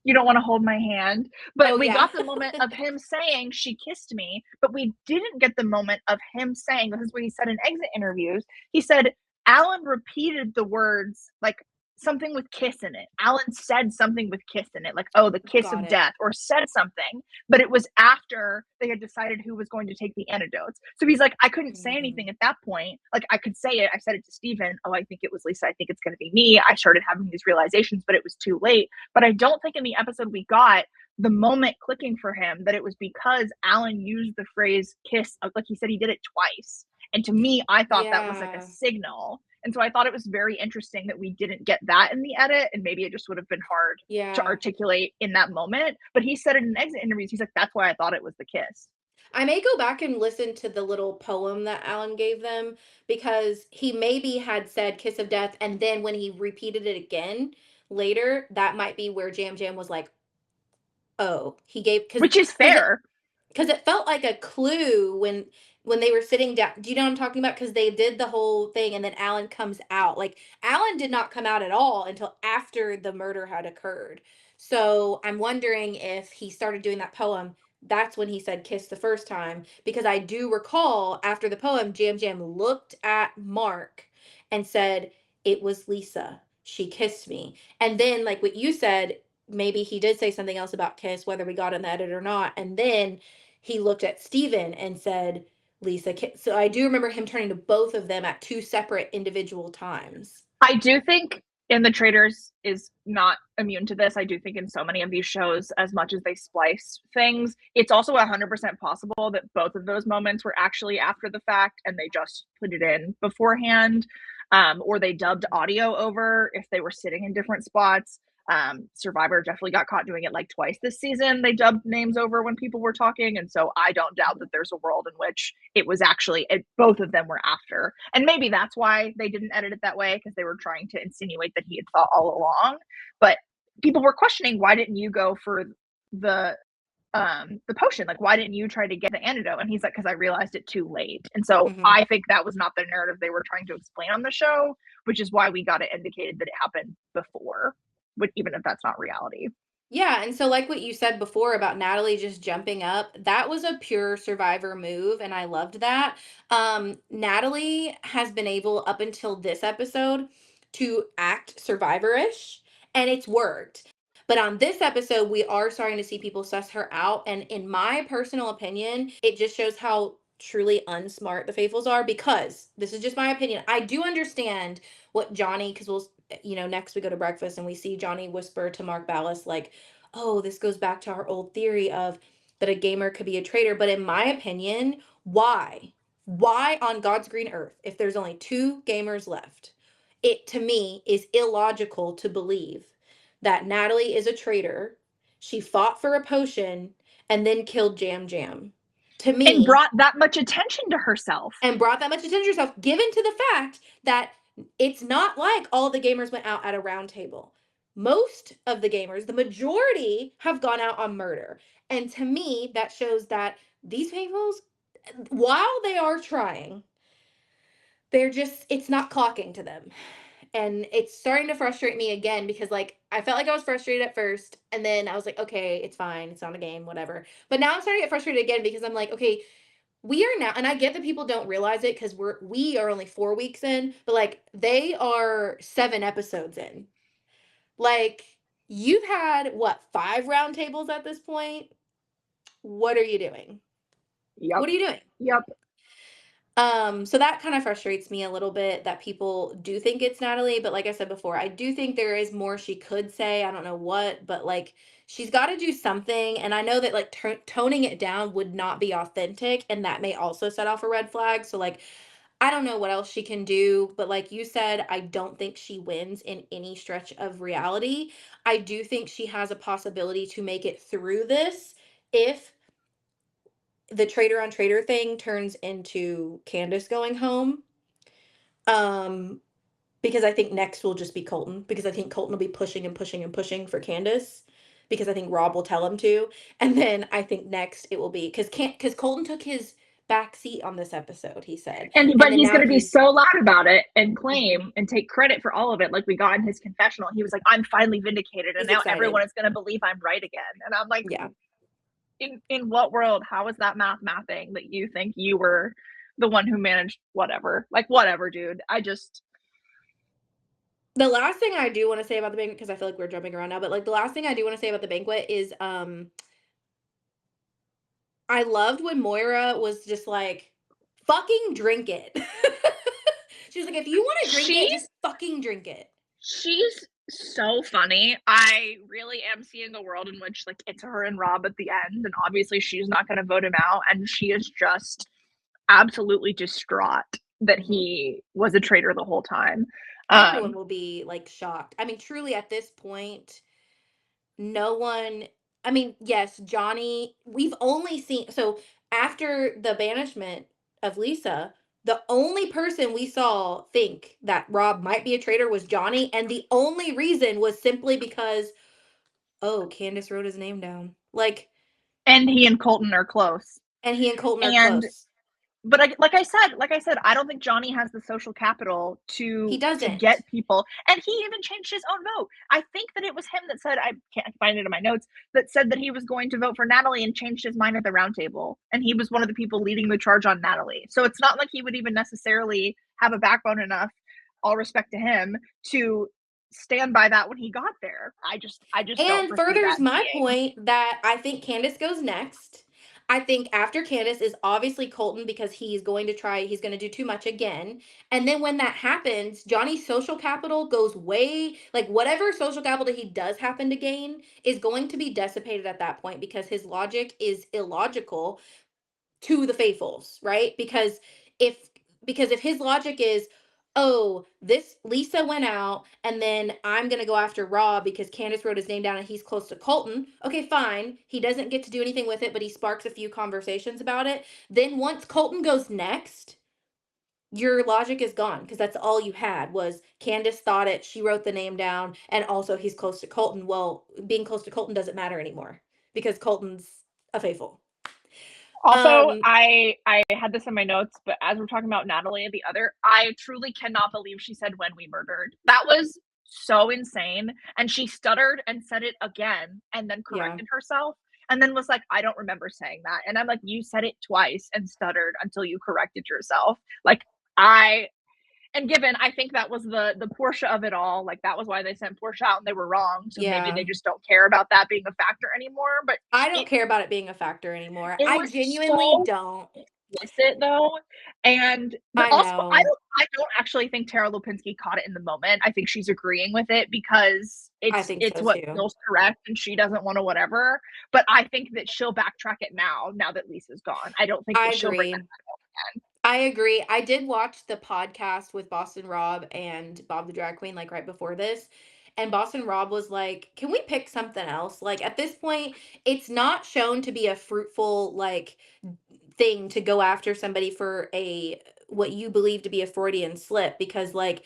you don't want to hold my hand. But Oh we yeah. got the moment of him saying she kissed me, but we didn't get the moment of him saying, this is what he said in exit interviews. He said Alan repeated the words like something with kiss in it. Alan said something with kiss in it, like, oh, the kiss Got of it. death, or said something, but it was after they had decided who was going to take the antidotes. So he's like, I couldn't say anything Mhm. at that point. Like, I could say it. I said it to Steven. Oh, I think it was Lisa. I think it's going to be me. I started having these realizations, but it was too late. But I don't think in the episode we got the moment clicking for him that it was because Alan used the phrase kiss. Like he said, he did it twice. And to me, I thought that was like a Yeah. signal. And so I thought it was very interesting that we didn't get that in the edit. And maybe it just would have been hard to Yeah. articulate in that moment. But he said it in exit interviews. He's like, that's why I thought it was the kiss. I may go back and listen to the little poem that Alan gave them, because he maybe had said kiss of death, and then when he repeated it again later, that might be where Jam Jam was like, oh, he gave, Which is because it fair. because it felt like a clue when they were sitting down. Do you know what I'm talking about? Because they did the whole thing, and then Alan comes out. Like, Alan did not come out at all until after the murder had occurred. So I'm wondering if he started doing that poem. That's when he said kiss the first time, because I do recall after the poem, Jam Jam looked at Mark and said, it was Lisa. She kissed me. And then, like what you said, maybe he did say something else about kiss, whether we got in the edit or not. And then he looked at Steven and said, Lisa. So I do remember him turning to both of them at two separate individual times. I do think in the Traitors is not immune to this. I do think in so many of these shows, as much as they splice things, it's also 100% possible that both of those moments were actually after the fact and they just put it in beforehand, or they dubbed audio over if they were sitting in different spots. Survivor definitely got caught doing it like twice this season. They dubbed names over when people were talking. And so I don't doubt that there's a world in which it was actually, both of them were after. And maybe that's why they didn't edit it that way, because they were trying to insinuate that he had thought all along. But people were questioning, why didn't you go for the the potion, like, why didn't you try to get the antidote? And he's like, because I realized it too late. And so Mhm. I think that was not the narrative they were trying to explain on the show, which is why we got it indicated that it happened before, but even if that's not reality. Yeah, and so like what you said before about Natalie just jumping up, that was a pure Survivor move, and I loved that. Natalie has been able up until this episode to act Survivor-ish, and it's worked. But on this episode, we are starting to see people suss her out, and in my personal opinion, it just shows how truly unsmart the Faithfuls are, because this is just my opinion. I do understand what Johnny, because we'll, next we go to breakfast and we see Johnny whisper to Mark Ballas, like, oh, this goes back to our old theory of that a gamer could be a traitor. But in my opinion, why? Why on God's green earth, if there's only two gamers left, it to me is illogical to believe that Natalie is a traitor. She fought for a potion and then killed Jam Jam. To And me, brought that much attention to herself. and brought that much attention to yourself, given to the fact that it's not like all the gamers went out at a round table. Most of the gamers, the majority, have gone out on murder. And to me, that shows that these people, while they are trying, it's not clocking to them. And it's starting to frustrate me again because, like, I felt like I was frustrated at first, and then I was like, okay, it's fine. It's not a game, whatever. But now I'm starting to get frustrated again because I'm like, okay, we are now, and I get that people don't realize it because we are only 4 weeks in, but like they are 7 episodes in. Like, you've had what, 5 roundtables at this point? What are you doing? Yep. What are you doing? Yep. So that kind of frustrates me a little bit that people do think it's Natalie, but like I said before, I do think there is more she could say. I don't know what, but like she's got to do something, and I know that like toning it down would not be authentic, and that may also set off a red flag. So like I don't know what else she can do, but like you said, I don't think she wins in any stretch of reality. I do think she has a possibility to make it through this if the traitor on traitor thing turns into Candace going home. Um, because I think next will just be Colton, because I think Colton will be pushing and pushing and pushing for Candace, because I think Rob will tell him to. And then I think next it will be because Colton took his back seat on this episode, he said. And And but then he's now going to be he's so loud about it and mhm, claim and take credit for all of it, like we got in his confessional. He was like, "I'm finally vindicated, and he's now everyone excited. is going to believe I'm right again." And I'm like, Yeah. in what world? How is that mathing that you think you were the one who managed whatever? Like whatever, dude. I just The last thing I do want to say about the banquet, because I feel like we're jumping around now, but like the last thing I do want to say about the banquet is I loved when Moira was just like, fucking drink it. She was like, if you want to drink it, just she's fucking drink it. she's so funny. I really am seeing a world in which like it's her and Rob at the end, and obviously she's not going to vote him out, and she is just absolutely distraught that Hmm. he was a traitor the whole time. Everyone Um, will be like shocked. I mean, truly at this point, no one, I mean, yes, Johnny, we've only seen, so after the banishment of Lisa, the only person we saw think that Rob might be a traitor was Johnny, and the only reason was simply because, oh, Candace wrote his name down. Like, and he and Colton are close. and he and Colton are And close. but like I said, I don't think Johnny has the social capital He to doesn't. get people. And he even changed his own vote. I think that it was him that said, I can't find it in my notes, that said that he was going to vote for Natalie and changed his mind at the round table. And he was one of the people leading the charge on Natalie. So it's not like he would even necessarily have a backbone enough, all respect to him, to stand by that when he got there. I just don't And foresee furthers that my being. point that I think Candace goes next. I think after Candace is obviously Colton because he's going to do too much again. And then when that happens, Johnny's social capital goes way, like whatever social capital he does happen to gain is going to be dissipated at that point because his logic is illogical to the faithfuls, right? If because if his logic is, oh, this Lisa went out and then I'm gonna go after Rob because Candace wrote his name down and he's close to Colton. Okay, fine. He doesn't get to do anything with it, but he sparks a few conversations about it. Then once Colton goes next, your logic is gone because that's all you had was Candace thought it, she wrote the name down, and also he's close to Colton. Well, being close to Colton doesn't matter anymore because Colton's a faithful. Also, Um, I had this in my notes, but as we're talking about Natalie the other, I truly cannot believe she said when we murdered. That was so insane. And she stuttered and said it again and then yeah, corrected herself and then was like, I don't remember saying that. And I'm like, you said it twice and stuttered until you corrected yourself. Like I and given I think that was the Portia of it all, like that was why they sent Portia out and they were wrong. So maybe yeah. they just don't care about that being a factor anymore. But I don't it care about it being a factor anymore. it I was genuinely so don't. explicit though. And but I also know. I don't actually think Tara Lipinski caught it in the moment. I think she's agreeing with it because I think it's so what too. feels correct and she doesn't want to whatever. But I think that she'll backtrack it now that Lisa's gone. I don't think I that she'll bring agree. that again. I agree. I did watch the podcast with Boston Rob and Bob the Drag Queen like right before this. And Boston Rob was like, "Can we pick something else?" Like at this point, it's not shown to be a fruitful like thing to go after somebody for a what you believe to be a Freudian slip because like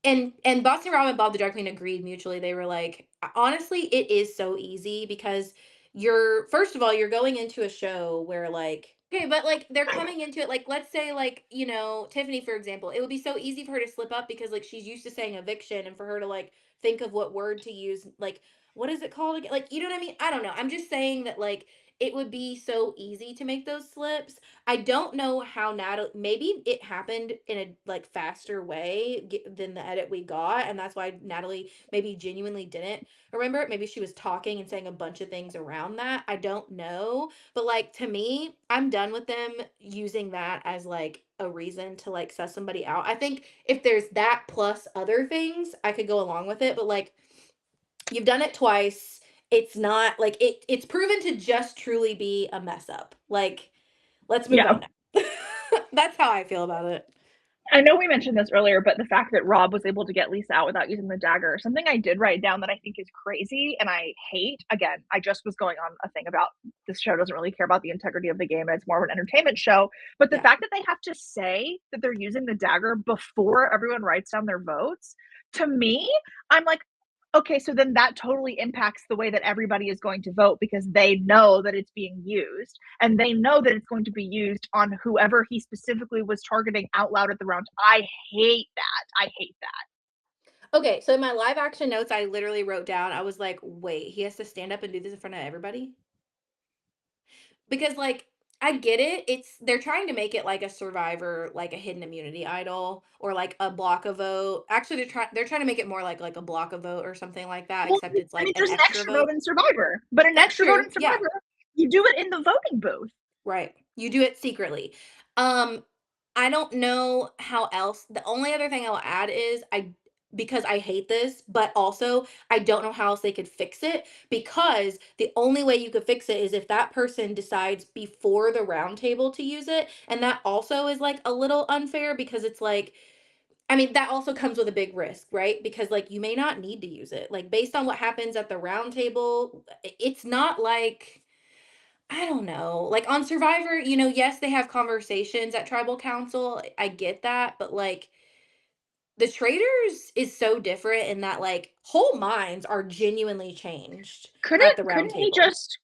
and Boston Rob and Bob the Drag Queen agreed mutually. They were like, honestly, it is so easy because you're first of all, you're going into a show where like okay, but like they're coming into it like let's say like, you know, Tiffany for example, it would be so easy for her to slip up because like she's used to saying eviction and for her to like think of what word to use like what is it called again? Like you know what I mean? I don't know. I'm just saying that like it would be so easy to make those slips. I don't know how Natalie maybe it happened in a like faster way than the edit we got and that's why Natalie maybe genuinely didn't remember it. Maybe she was talking and saying a bunch of things around that. I don't know. But like to me, I'm done with them using that as like a reason to like suss somebody out. I think if there's that plus other things, I could go along with it, but like you've done it twice. It's not like it's proven to just truly be a mess up. Like let's move Yeah. on now. That's how I feel about it. I know we mentioned this earlier, but the fact that Rob was able to get Lisa out without using the dagger, something I did write down that I think is crazy and I hate. Again, I just was going on a thing about this show doesn't really care about the integrity of the game and it's more of an entertainment show. But the Yeah. fact that they have to say that they're using the dagger before everyone writes down their votes, to me, I'm like, okay, so then that totally impacts the way that everybody is going to vote because they know that it's being used and they know that it's going to be used on whoever he specifically was targeting out loud at the round. I hate that. I hate that. Okay, so in my live action notes, I literally wrote down, I was like, wait, he has to stand up and do this in front of everybody? Because like I get it. It's they're trying to make it like a survivor, like a hidden immunity idol, or like a block a vote. Actually, they're trying to make it more like a block a vote or something like that, Well, except it's I like mean, an there's an extra extra vote vote. in Survivor, but an That's extra vote true. in Yeah. Survivor, you do it in the voting booth. Right. You do it secretly. Um, I don't know how else. The only other thing I will add is because I hate this, but also I don't know how else they could fix it because the only way you could fix it is if that person decides before the round table to use it. And that also is like a little unfair because it's like I mean, that also comes with a big risk, right? Because like you may not need to use it. Like based on what happens at the round table, it's not like I don't know. Like on Survivor, you know, yes, they have conversations at tribal council. I get that, but like the Traitors is so different in that like whole minds are genuinely changed at the round table.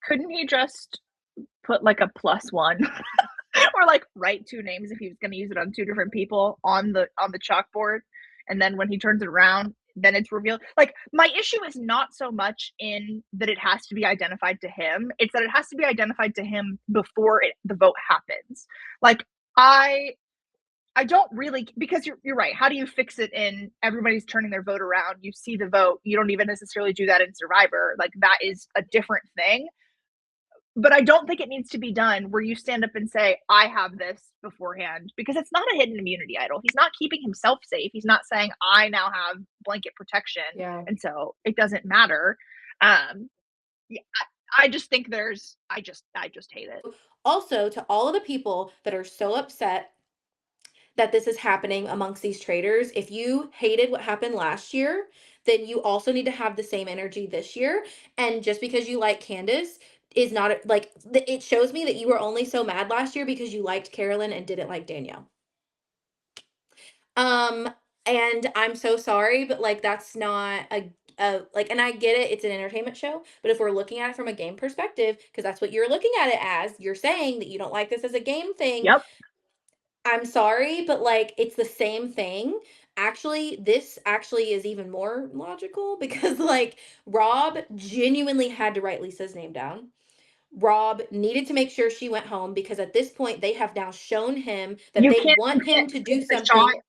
Couldn't he just put like a plus one or like write two names if he was going to use it on two different people on the chalkboard and then when he turns it around then it's revealed. Like my issue is not so much in that it has to be identified to him, it's that it has to be identified to him before the vote happens. Like I don't really, because you're right. How do you fix it in everybody's turning their vote around? You see the vote. You don't even necessarily do that in Survivor. Like that is a different thing. But I don't think it needs to be done where you stand up and say, I have this beforehand, because it's not a hidden immunity idol. He's not keeping himself safe. He's not saying, I now have blanket protection. Yeah. And so it doesn't matter. Um, yeah, I just think I just hate it. Also, to all of the people that are so upset that this is happening amongst these traders. If you hated what happened last year, then you also need to have the same energy this year. And just because you like Candace is not like it shows me that you were only so mad last year because you liked Carolyn and didn't like Danielle. Um And I'm so sorry, but like that's not a like, and I get it, it's an entertainment show, but if we're looking at it from a game perspective, because that's what you're looking at it as, you're saying that you don't like this as a game thing. Yep. I'm sorry, but like it's the same thing. Actually, this actually is even more logical because like Rob genuinely had to write Lisa's name down. Rob needed to make sure she went home because at this point they have now shown him that You they can't you want him can't to do take the shot. something.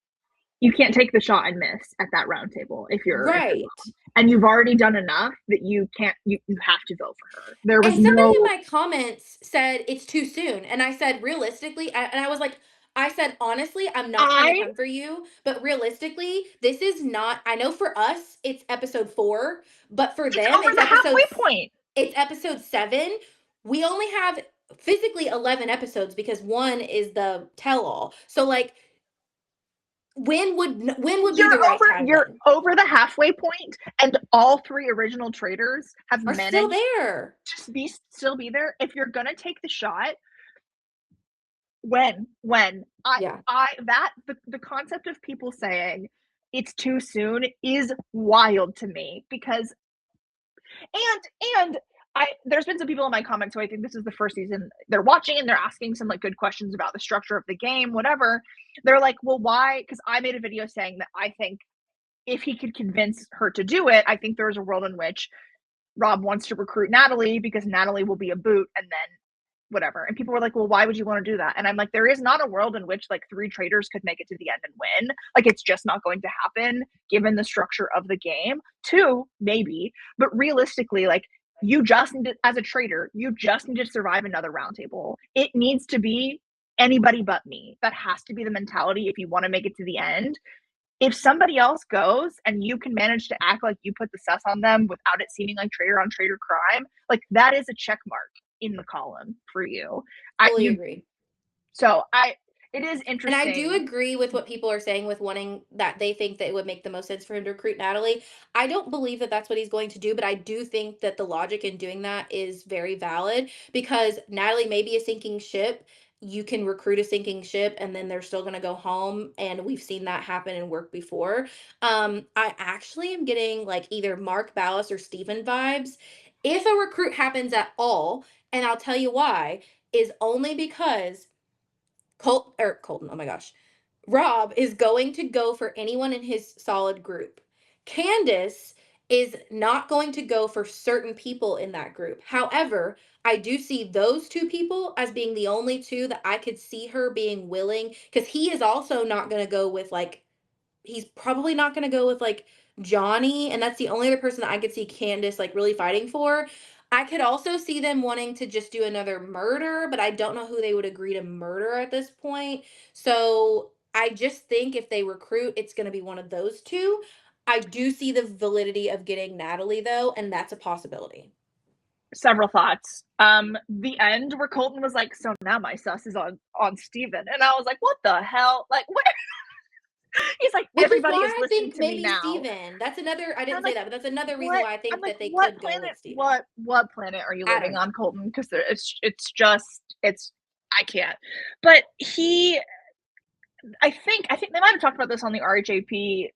You can't take the shot and miss at that round table if you're Right. Rob. And you've already done enough that you have to vote for her. There was And somebody in no my comments said it's too soon. And I said, realistically, and I was like, I said, honestly, I'm not trying to I come for you, but realistically, this is not, I know for us, it's episode 4, but for it's them, over the halfway point. it's episode 7. We only have physically 11 episodes because one is the tell all. So like, when would be the right time You're then? over the halfway point, and all three original traitors have Are still managed there. to still be there. If you're gonna take the shot, when Yeah. the concept of people saying it's too soon is wild to me because and I there's been some people in my comments who I think this is the first season they're watching and they're asking some like good questions about the structure of the game, whatever. They're like, well, why? Because I made a video saying that I think if he could convince her to do it, I think there's a world in which Rob wants to recruit Natalie because Natalie will be a boot and then whatever. And people were like, well, why would you want to do that? And I'm like, there is not a world in which like 3 traitors could make it to the end and win. Like, it's just not going to happen given the structure of the game. 2, maybe. But realistically, like, you just need to, as a traitor, you just need to survive another roundtable. It needs to be anybody but me. That has to be the mentality if you want to make it to the end. If somebody else goes and you can manage to act like you put the sus on them without it seeming like traitor on traitor crime, like that is a check mark in the column for you. I Fully you agree. so I it is And I do interesting. agree with what people are saying with wanting that they think that it would make the most sense for him to recruit Natalie. I don't believe that that's what he's going to do, but I do think that the logic in doing that is very valid because Natalie may be a sinking ship. You can recruit a sinking ship and then they're still going to go home. And we've seen that happen and work before. I actually am getting like either Mark Ballas or Steven vibes. If a recruit happens at all, and I'll tell you why, is only because Colton, oh my gosh. Rob is going to go for anyone in his solid group. Candace is not going to go for certain people in that group. However, I do see those two people as being the only two that I could see her being willing because he is also not going to go with like he's probably not going to go with like Johnny, and that's the only other person that I could see Candace like really fighting for. I could also see them wanting to just do another murder, but I don't know who they would agree to murder at this point. So I just think if they recruit, it's going to be one of those two. I do see the validity of getting Natalie though, and that's a possibility. Several thoughts. The end where Colton was like, so now my sus is on Steven. And I was like, what the hell? Like, what? He's like, Which is everybody why is I listening think to me maybe now. Steven. That's another I And I'm didn't say like, that, but that's another reason what? why I I'm think like, that they what could go planet? with Steven. What planet are you I don't living know. on, Colton? Because it's just it's I can't. But I think they might have talked about this on the RHAP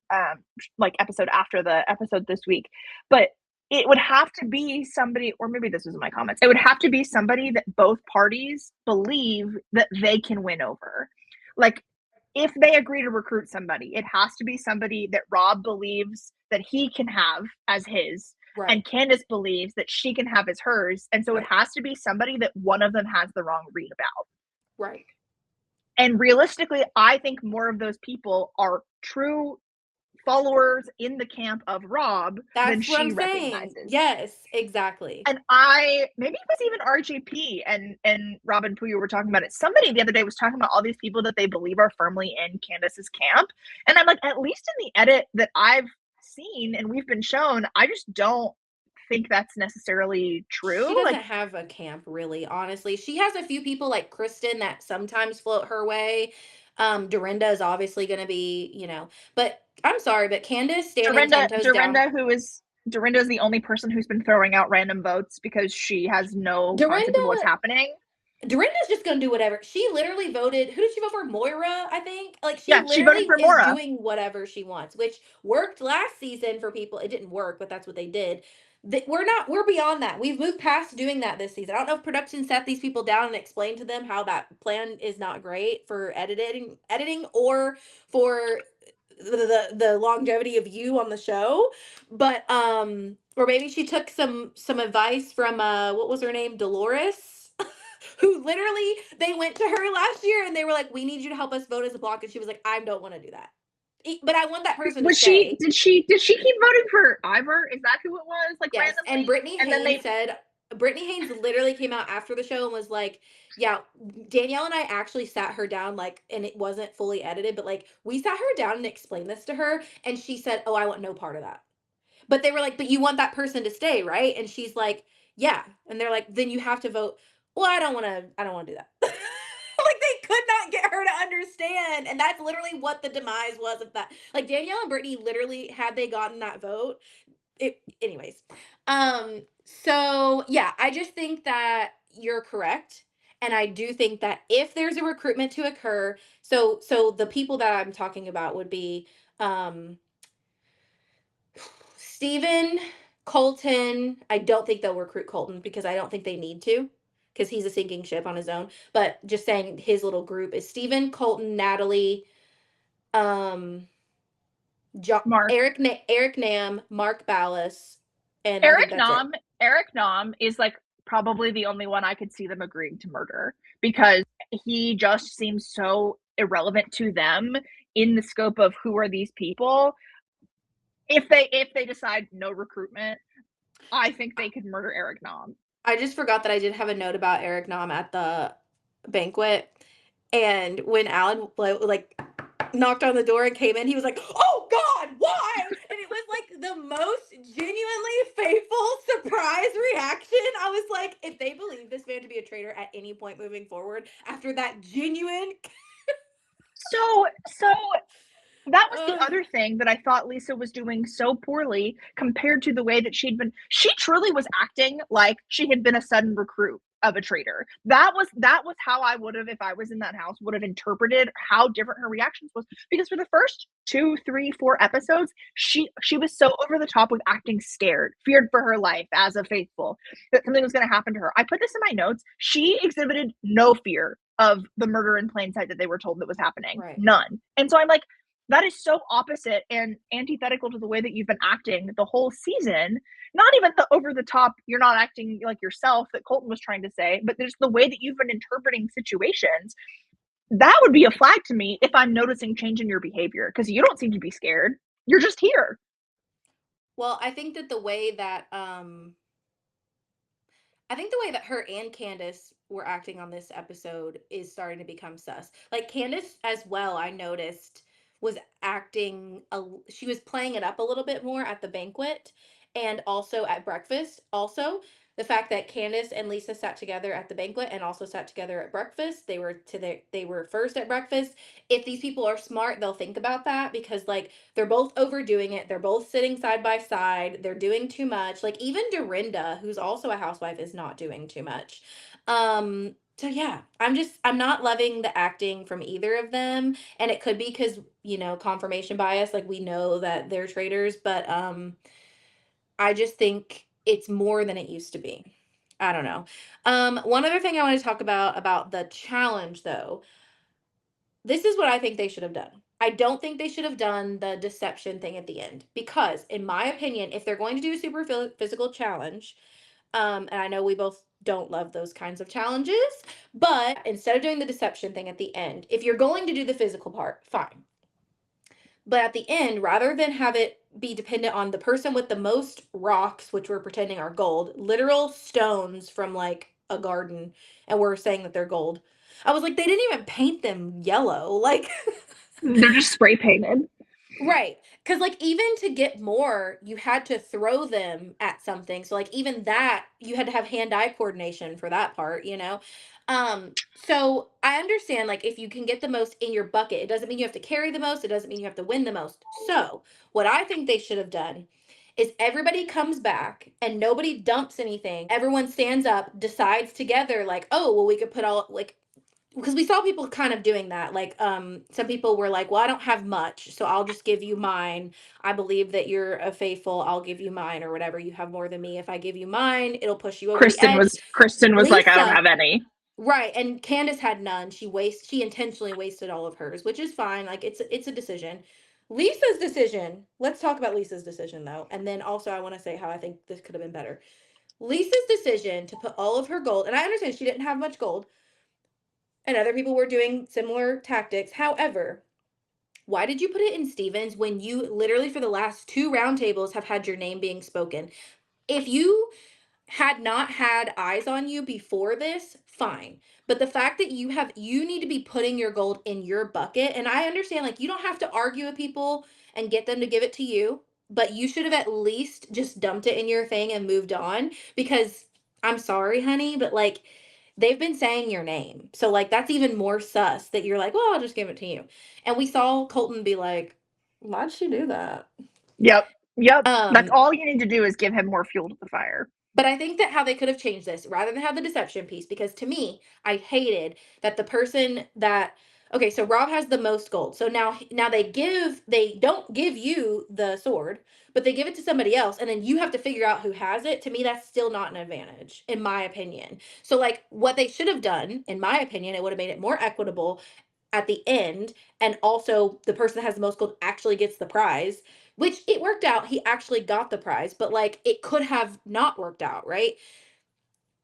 like episode after the episode this week, but it would have to be somebody, or maybe this was in my comments. It would have to be somebody that both parties believe that they can win over. Like, if they agree to recruit somebody, it has to be somebody that Rob believes that he can have as his, Right. and Candace believes that she can have as hers. And so it Right. has to be somebody that one of them has the wrong read about. Right. And realistically, I think more of those people are true followers in the camp of Rob than That's what I'm she saying. recognizes. Yes, exactly. And I maybe it was even RGP and Robin Puyo were talking about it. Somebody the other day was talking about all these people that they believe are firmly in Candace's camp. And I'm like, at least in the edit that I've seen and we've been shown, I just don't think that's necessarily She true. doesn't Like, have a camp really, honestly. She has a few people like Kristen that sometimes float her way. Dorinda is obviously going to be, but I'm sorry, but Candace standing 10 toes down. Dorinda is the only person who's been throwing out random votes because she has no concept of what's Dorinda happening. Dorinda's just gonna do whatever. She literally voted. Who did she vote for? Moira, I think. Like she Yeah, she voted literally for is Mora. doing whatever she wants, which worked last season for people. It didn't work, but that's what they did. We're not. We're beyond that. We've moved past doing that this season. I don't know if production sat these people down and explained to them how that plan is not great for editing, or for the longevity of you on the show, but or maybe she took some advice from what was her name, Dolores, who literally they went to her last year and they were like, we need you to help us vote as a block, and she was like, I don't want to do that. But I want that person to Was she? stay. Did she keep voting for Ivor? Is that who it was? Like Yes, and randomly, and then they. Brittany Haynes literally came out after the show and was like, "Yeah, Danielle and I actually sat her down, like, and it wasn't fully edited, but like we sat her down and explained this to her, and she said, "Oh, I want no part of that." But they were like, "But you want that person to stay, right?" And she's like, "Yeah." And they're like, "Then you have to vote." Well, I don't want to. I don't want to do that. Like they could not get her to understand, and that's literally what the demise was of that. Like Danielle and Brittany literally, had they gotten that vote, anyways. So yeah, I just think that you're correct. And I do think that if there's a recruitment to occur, so the people that I'm talking about would be um Steven, Colton. I don't think they'll recruit Colton because I don't think they need to, because he's a sinking ship on his own. But just saying, his little group is Steven, Colton, Natalie, um Mark. Eric Nam, Mark Ballas, and I think Eric that's it. Nam. Eric Nam is like probably the only one I could see them agreeing to murder because he just seems so irrelevant to them in the scope of who are these people. If they decide no recruitment, I think they could murder Eric Nam. I just forgot that I did have a note about Eric Nam at the banquet. And when Alan like knocked on the door and came in, he was like, "Oh God, why?" And it was like the most genuinely faithful surprise reaction. I was like, if they believe this man to be a traitor at any point moving forward after that genuine, So that was the uh, other thing that I thought Lisa was doing so poorly compared to the way that she truly was acting like she had been a sudden recruit of a traitor. That was how I would have, if I was in that house, would have interpreted how different her reactions was. Because for the first 2, 3, 4 episodes, she was so over the top with acting scared, feared for her life as a faithful, that something was going to happen to her. I put this in my notes. She exhibited no fear of the murder in plain sight that they were told that was happening. right. None. And so I'm like, that is so opposite and antithetical to the way that you've been acting the whole season. Not even the over the top, you're not acting like yourself that Colton was trying to say, but there's the way that you've been interpreting situations. That would be a flag to me if I'm noticing change in your behavior because you don't seem to be scared. You're just here. Well, I think the way that her and Candace were acting on this episode is starting to become sus. Like Candace as well, I noticed was she was playing it up a little bit more at the banquet and also at breakfast. Also, the fact that Candace and Lisa sat together at the banquet and also sat together at breakfast. They were first at breakfast. If these people are smart, they'll think about that, because like they're both overdoing it. They're both sitting side by side. They're doing too much. Like even Dorinda, who's also a housewife, is not doing too much. So yeah, I'm not loving the acting from either of them, and it could be because, confirmation bias, like we know that they're traitors, but I just think it's more than it used to be. I don't know. One other thing I want to talk about the challenge though. This is what I think they should have done. I don't think they should have done the deception thing at the end, because, in my opinion, if they're going to do a super physical challenge, and I know we both don't love those kinds of challenges, but instead of doing the deception thing at the end, if you're going to do the physical part, fine. But at the end, rather than have it be dependent on the person with the most rocks, which we're pretending are gold, literal stones from like a garden, and we're saying that they're gold. I was like, they didn't even paint them yellow. Like, They're just spray painted. right. Because, like, even to get more, you had to throw them at something. So, like, even that, you had to have hand eye coordination for that part. So I understand, like, if you can get the most in your bucket, it doesn't mean you have to carry the most. It doesn't mean you have to win the most. So, what I think they should have done is everybody comes back and nobody dumps anything. Everyone stands up, decides together, like, oh, well, we could put all, like, because we saw people kind of doing that. Like, some people were like, well, I don't have much, so I'll just give you mine. I believe that you're a faithful, I'll give you mine, or whatever. You have more than me. If I give you mine, it'll push you over the edge. Kristen was like, I don't Lisa, have any. right, and Candace had none. She intentionally wasted all of hers, which is fine. Like, it's a decision. Lisa's decision. Let's talk about Lisa's decision though, and then also I want to say how I think this could have been better. Lisa's decision to put all of her gold, and I understand she didn't have much gold, and other people were doing similar tactics. However, why did you put it in Stevens when you literally for the last two roundtables have had your name being spoken? If you had not had eyes on you before this, fine. But the fact that you need to be putting your gold in your bucket, and I understand, like, you don't have to argue with people and get them to give it to you, but you should have at least just dumped it in your thing and moved on, because I'm sorry, honey, but like, they've been saying your name. So like, that's even more sus that you're like, well, I'll just give it to you. And we saw Colton be like, why'd she do that? Yep. Yep. That's Um, all you need to do is give him more fuel to the fire. But I think that how they could have changed this rather than have the deception piece, because to me, I hated that the person that, okay, so Rob has the most gold. So now they don't give you the sword, but they give it to somebody else and then you have to figure out who has it. To me, that's still not an advantage in my opinion. So like, what they should have done, in my opinion, it would have made it more equitable at the end, and also the person that has the most gold actually gets the prize, which it worked out. He actually got the prize, but like, it could have not worked out, right?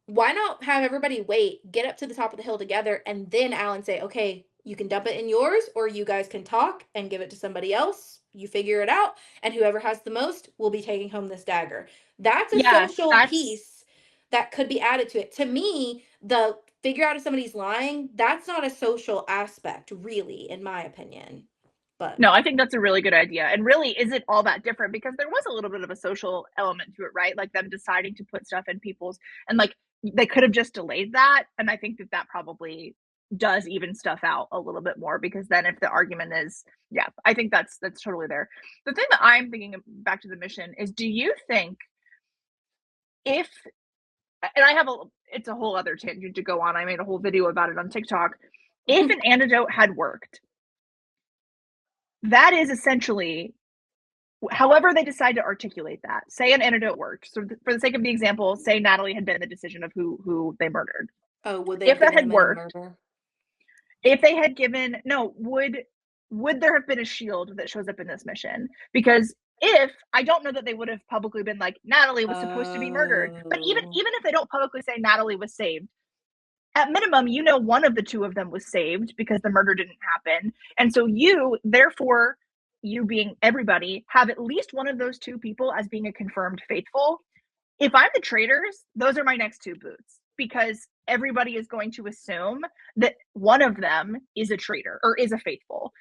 Why not have everybody wait, get up to the top of the hill together, and then Alan say, okay, you can dump it in yours, or you guys can talk and give it to somebody else. You figure it out, and whoever has the most will be taking home this dagger. That's a Yeah, social that's piece that could be added to it. To me, the figure out if somebody's lying, that's not a social aspect, really, in my opinion. But no, I think that's a really good idea. And really, is it all that different? Because there was a little bit of a social element to it, right? Like them deciding to put stuff in people's, and like they could have just delayed that. And I think that that probably does even stuff out a little bit more, because then if the argument is, yeah, I think that's totally there. The thing that I'm thinking of, back to the mission, is do you think if, and I have a, it's a whole other tangent to go on. I made a whole video about it on TikTok. If an antidote had worked, that is essentially, however they decide to articulate that. Say an antidote worked. So for the sake of the example, say Natalie had been the decision of who they murdered. oh, would they If have that given had him any worked, murder? if they had given, no, would there have been a shield that shows up in this mission? Because if, I don't know that they would have publicly been like, Natalie was supposed to be murdered. But Oh, even if they don't publicly say Natalie was saved, at minimum, you know, one of the two of them was saved because the murder didn't happen. And so you, therefore, you being everybody, have at least one of those two people as being a confirmed faithful. If I'm the traitors, those are my next two boots, because everybody is going to assume that one of them is a traitor or is a faithful.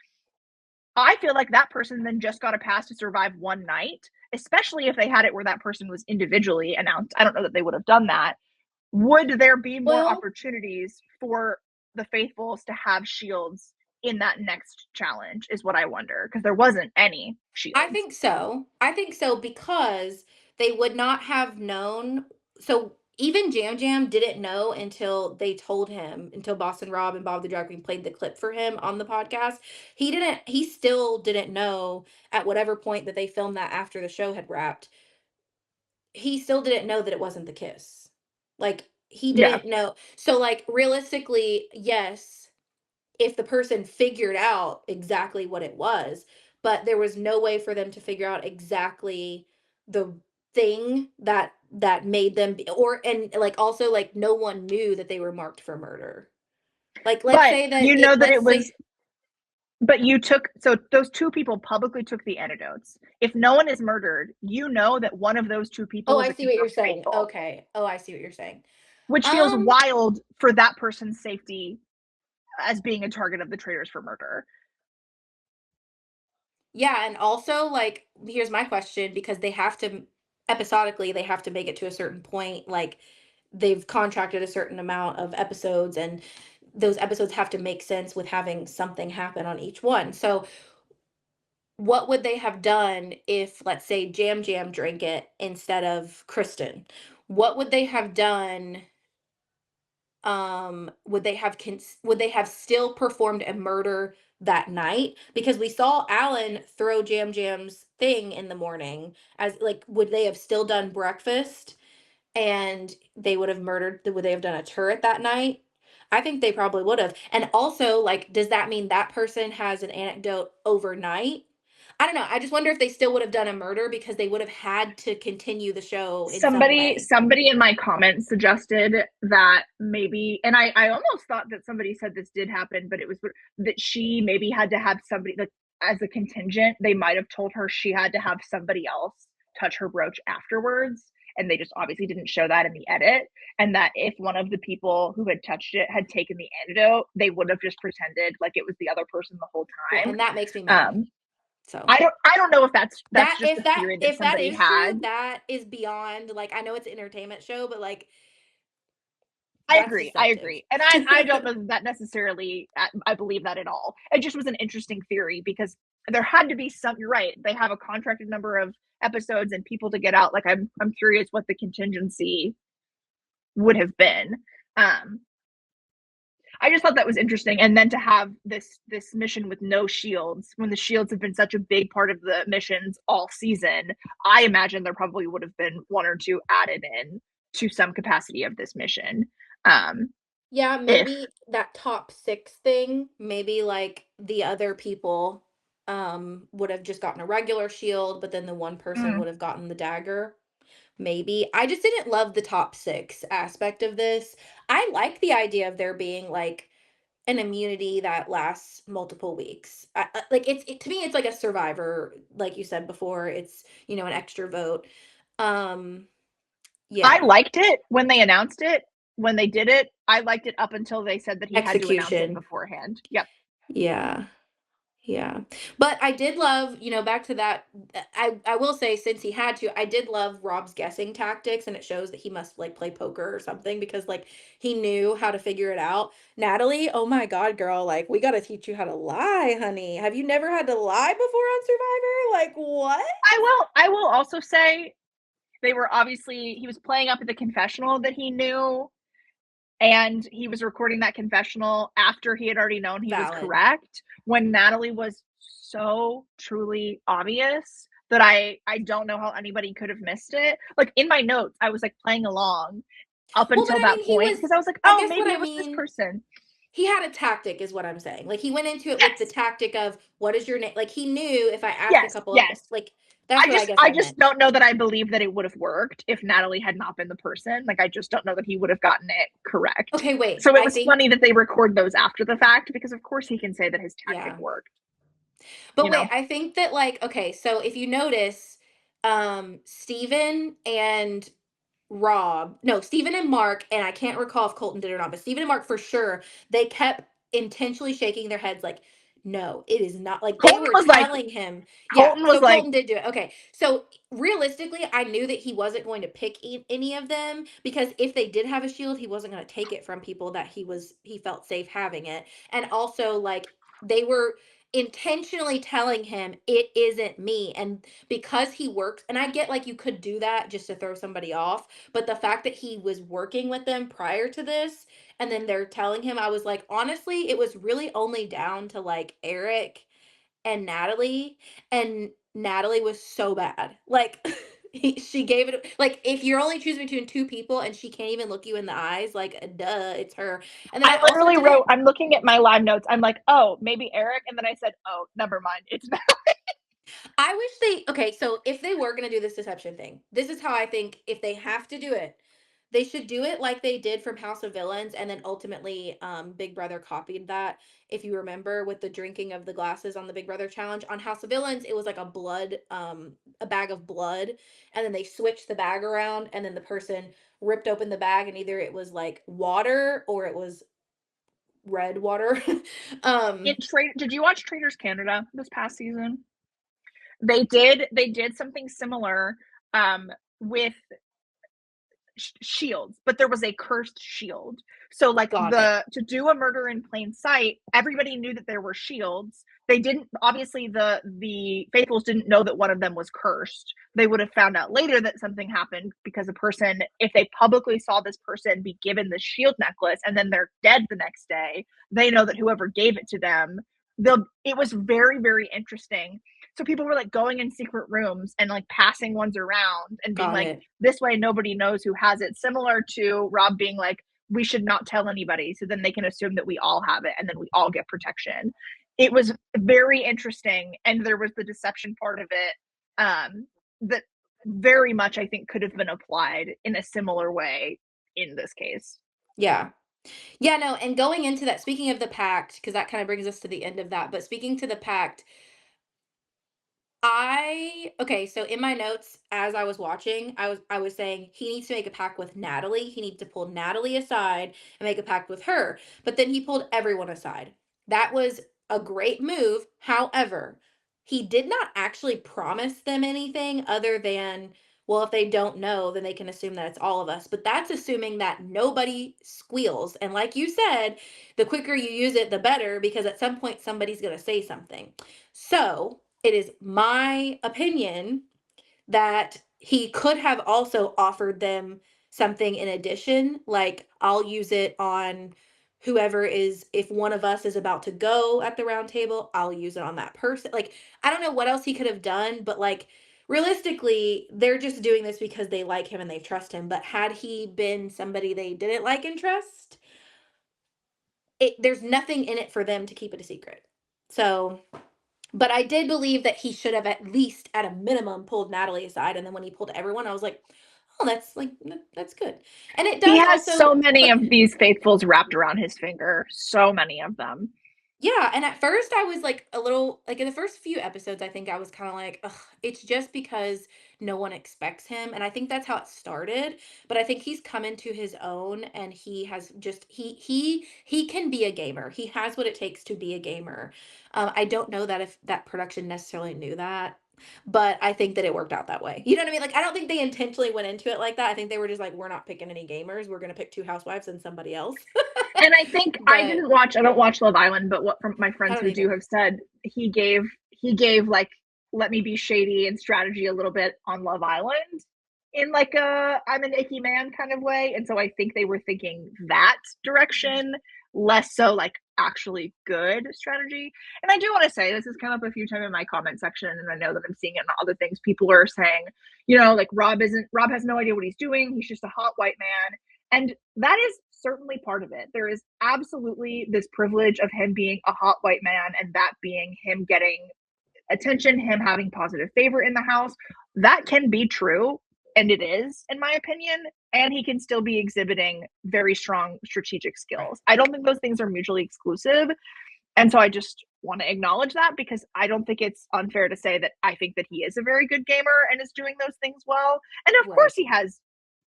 I feel like that person then just got a pass to survive one night, especially if they had it where that person was individually announced. I don't know that they would have done that. Would there be more well, opportunities for the faithfuls to have shields in that next challenge, is what I wonder, because there wasn't any I shields. think so. I think so because they would not have known. So even Jam Jam didn't know until they told him, until Boston Rob and Bob the Drag Queen played the clip for him on the podcast. He still didn't know at whatever point that they filmed that after the show had wrapped. He still didn't know that it wasn't the kiss. Like, he Yeah. didn't know. So, like, realistically, yes, if the person figured out exactly what it was, but there was no way for them to figure out exactly the thing that made them be, or and like also like no one knew that they were marked for murder. Like, let's But say that you it know that it let's was, say, but you took, so those two people publicly took the antidotes. If no one is murdered, you know that one of those two oh, people is I a see what you're confirmed saying. faithful, Okay. Oh, I see what you're saying. which feels Um wild for that person's safety as being a target of the traitors for murder. Yeah, and also, like, here's my question, because they have to episodically, they have to make it to a certain point. Like, they've contracted a certain amount of episodes, and those episodes have to make sense with having something happen on each one. So, what would they have done if, let's say, Jam Jam drank it instead of Kristen? What would they have done? Would they have still performed a murder that night? Because we saw Alan throw Jam Jam's thing in the morning. As like, would they have still done breakfast and they would have murdered? Would they have done a turret that night? I think they probably would have. And also, like, does that mean that person has an anecdote overnight? I don't know. I just wonder if they still would have done a murder because they would have had to continue the show in some way. Somebody in my comments suggested that maybe, and I almost thought that somebody said this did happen, but it was that she maybe had to have somebody, like, as a contingent, they might have told her she had to have somebody else touch her brooch afterwards, and they just obviously didn't show that in the edit. And that if one of the people who had touched it had taken the antidote, they would have just pretended like it was the other person the whole Well, time. and that makes me mad. So I don't know if that's that just a theory that if that somebody is true, had. that is beyond, like, I know it's an entertainment show, but like I that's agree. I deceptive. agree. And I don't know that necessarily I believe that at all. It just was an interesting theory because there had to be some, you're right. They have a contracted number of episodes and people to get out. Like I'm curious what the contingency would have been. Um I just thought that was interesting. And then to have this mission with no shields, when the shields have been such a big part of the missions all season, I imagine there probably would have been one or two added in to some capacity of this mission. Um, Yeah, if maybe that top 6 thing, maybe, like, the other people, would have just gotten a regular shield, but then the one person mm, would have gotten the dagger. Maybe. I just didn't love the top 6 aspect of this. I like the idea of there being, like, an immunity that lasts multiple weeks. Like, to me, it's like a survivor, like you said before, it's, an extra vote. Um, I yeah. liked it when they announced it, when they did it. I liked it up until they said that he had to announce it Execution. beforehand. Yep. Yeah. Yeah. But I did love, back to that. I will say, since he had to, I did love Rob's guessing tactics, and it shows that he must, like, play poker or something, because, like, he knew how to figure it out. Natalie, oh my God, girl, like, we got to teach you how to lie, honey. Have you never had to lie before on Survivor? Like, what? I will also say they were obviously, he was playing up at the confessional that he knew, and he was recording that confessional after he had already known he was Valid. correct, when Natalie was so truly obvious that I don't know how anybody could have missed it. Like in my notes, I was like playing along up Well, but until I that mean, point because I was like, I oh, guess what maybe I it was this mean, person. he had a tactic, is what I'm saying. Like, he went into it with the Yes, tactic of, what is your name? Like, he knew if I asked a yes, couple of, yes. like, that's what I guess I I just meant. don't know that I believe that it would have worked if Natalie had not been the person. Like I just don't know that he would have gotten it correct. Okay, wait. So it I was funny think, that they record those after the fact because of course he can say that his tactic yeah. worked, But you wait, know. I think that, like, okay, so if you notice, Steven and Rob, no, Steven and Mark, and I can't recall if Colton did or not, but Steven and Mark for sure, they kept intentionally shaking their heads like, no, it is not, like, they Colton were was like telling him, yeah. Colton was So like, Colton did do it. Okay. So realistically, I knew that he wasn't going to pick any of them, because if they did have a shield, he wasn't going to take it from people that he felt safe having it. And also, like, they were intentionally telling him it isn't me, and because he works, and I get, like, you could do that just to throw somebody off, but the fact that he was working with them prior to this, and then they're telling him, I was like, honestly, it was really only down to, like, Eric and Natalie, and Natalie was so bad. Like, she gave it, like, if you're only choosing between two people and she can't even look you in the eyes, like, duh, it's her. And then I I also literally didn't. wrote, I'm looking at my live notes. I'm like, oh, maybe Eric. And then I said, oh, never mind. It's not. I wish they, okay, so if they were gonna do this deception thing, this is how I think, if they have to do it, they should do it like they did from House of Villains, and then ultimately, Big Brother copied that. If you remember, with the drinking of the glasses on the Big Brother challenge on House of Villains, it was like a bag of blood, and then they switched the bag around, and then the person ripped open the bag, and either it was like water or it was red water. In um, Did you watch Traitors Canada this past season? They did something similar with shields, but there was a cursed shield. So like got it. the to do a murder in plain sight, everybody knew that there were shields, they didn't, obviously the faithfuls didn't know that one of them was cursed. They would have found out later that something happened because a person, if they publicly saw this person be given this shield necklace and then they're dead the next day, they know that whoever gave it to them, they'll it was very, very interesting. So people were like going in secret rooms and like passing ones around and being Got like, it. this way nobody knows who has it, similar to Rob being like, we should not tell anybody so then they can assume that we all have it and then we all get protection. It was very interesting, and there was the deception part of it, that very much I think could have been applied in a similar way in this case. Yeah. Yeah, no, and going into that, speaking of the pact, because that kind of brings us to the end of that, but speaking to the pact, okay, so in my notes as I was watching, I was saying he needs to make a pact with Natalie. He needs to pull Natalie aside and make a pact with her. But then he pulled everyone aside. That was a great move. However, he did not actually promise them anything other than, well, if they don't know, then they can assume that it's all of us. But that's assuming that nobody squeals. And like you said, the quicker you use it, the better, because at some point somebody's going to say something. So it is my opinion that he could have also offered them something in addition, like I'll use it on whoever is, if one of us is about to go at the round table, I'll use it on that person. Like, I don't know what else he could have done, but like realistically, they're just doing this because they like him and they trust him. But had he been somebody they didn't like and trust, there's nothing in it for them to keep it a secret. So, but I did believe that he should have at least, at a minimum, pulled Natalie aside, and then when he pulled everyone, I was like, "Oh, that's like that's good." And it He does has so also many put of these faithfuls wrapped around his finger, so many of them. yeah, and at first I was like a little like in the first few episodes, I think I was kind of like, ugh, it's just because no one expects him. And I think that's how it started. But I think he's come into his own and he has just he can be a gamer. He has what it takes to be a gamer. I don't know that if that production necessarily knew that, but I think that it worked out that way. You know what I mean? Like I don't think they intentionally went into it like that. I think they were just like, we're not picking any gamers. We're gonna pick two housewives and somebody else. And I think But I don't watch Love Island, but what from my I friends don't who do either. have said, he gave like, let me be shady and strategy a little bit on Love Island in like a I'm an icky man kind of way. And so I think they were thinking that direction, less so like actually good strategy. And I do want to say this has come up a few times in my comment section, and I know that I'm seeing it in other things. People are saying, like Rob has no idea what he's doing. He's just a hot white man. And that is certainly part of it. There is absolutely this privilege of him being a hot white man and that being him getting attention, him having positive favor in the house. That can be true, and it is, in my opinion. And he can still be exhibiting very strong strategic Right. skills. I don't think those things are mutually exclusive. And so I just want to acknowledge that because I don't think it's unfair to say that I think that he is a very good gamer and is doing those things well. And of course, Right. he has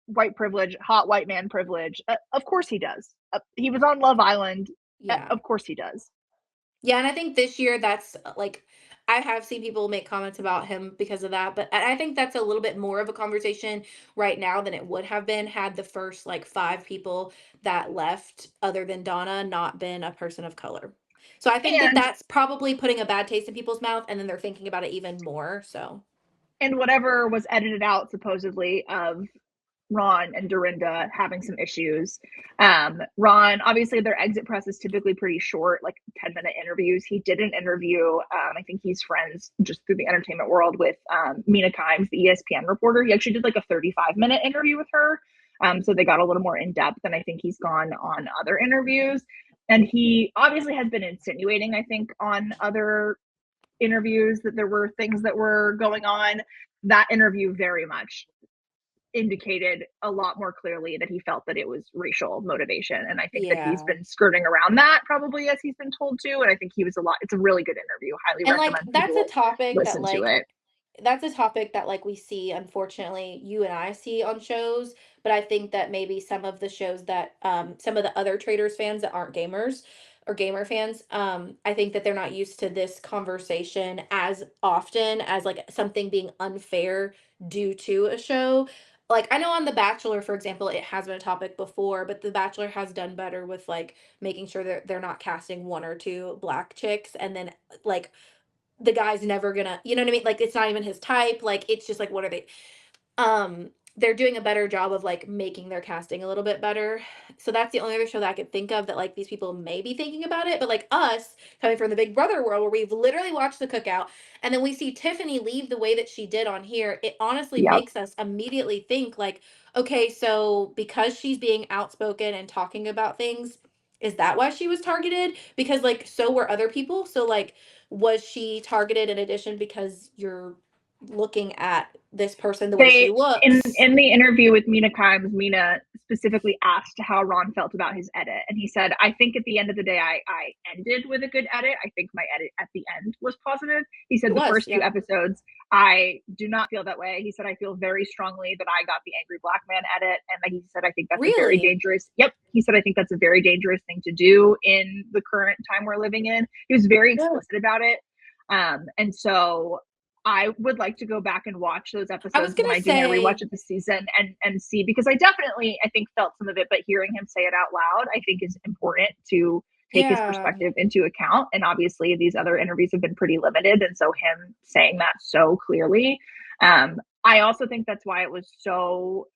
white privilege, hot white man privilege. Of course he does. He was on Love Island. Yeah. Of course he does. Yeah, and I think this year that's like I have seen people make comments about him because of that, but I think that's a little bit more of a conversation right now than it would have been had the first like 5 people that left other than Donna not been a person of color. So I think that And that's probably putting a bad taste in people's mouth and then they're thinking about it even more, so whatever was edited out supposedly of Ron and Dorinda having some issues. Ron, obviously, their exit press is typically pretty short, like 10-minute interviews. He did an interview. I think he's friends just through the entertainment world with Mina Kimes, the ESPN reporter. He actually did like a 35-minute interview with her. So they got a little more in depth than I think he's gone on other interviews. And he obviously has been insinuating, I think, on other interviews that there were things that were going on. That interview very much indicated a lot more clearly that he felt that it was racial motivation. And I think that he's yeah. been skirting around that probably as he's been told to. And I think he was it's a really good interview. Highly And like recommend that's a people topic that listen to like it. we see unfortunately you and I see on shows, but I think that maybe some of the shows that some of the other traders fans that aren't gamers or gamer fans, I think that they're not used to this conversation as often as like something being unfair due to a show. like, I know on The Bachelor, for example, it has been a topic before, but The Bachelor has done better with, like, making sure they're not casting 1 or 2 black chicks, and then, like, the guy's never gonna, you know what I mean? Like, it's not even his type, like, it's just like, what are they, they're doing a better job of, like, making their casting a little bit better. So that's the only other show that I could think of that, like, these people may be thinking about it, but, like, us, coming from the Big Brother world where we've literally watched the cookout, and then we see Tiffany leave the way that she did on here, it honestly Yep. makes us immediately think, like, "Okay, so because she's being outspoken and talking about things, is that why she was targeted? Because, like, so were other people, so, like, was she targeted in addition because you're looking at this person the way she They looks?" in the interview with Mina Kimes, Mina specifically asked how Ron felt about his edit, and he said, "I think at the end of the day, I ended with a good edit. I think my edit at the end was positive." He said It the was, first few yeah. episodes, I do not feel that way. He said I feel very strongly that I got the angry black man edit, and he said I think that's a very Really? dangerous. Yep, he said I think that's a very dangerous thing to do in the current time we're living in. He was very Yeah. explicit about it. And so I would like to go back and watch those I was episodes when gonna I do my rewatch say, of the season and see, because I definitely I think felt some of it, but hearing him say it out loud I think is important to take his yeah, perspective into account. And obviously these other interviews have been pretty limited, and so him saying that so clearly, I also think that's why it was so,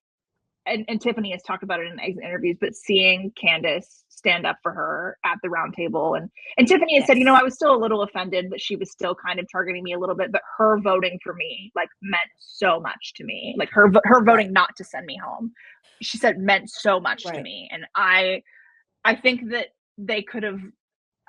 and Tiffany has talked about it in exit interviews, but seeing Candace stand up for her at the round table, and Tiffany has said, I yes, was still a little offended that she was still kind of targeting me a little bit, but her voting for me like meant so much to me. Like her right, voting not to send me home, she said meant so much to right. me, and I think that they could have.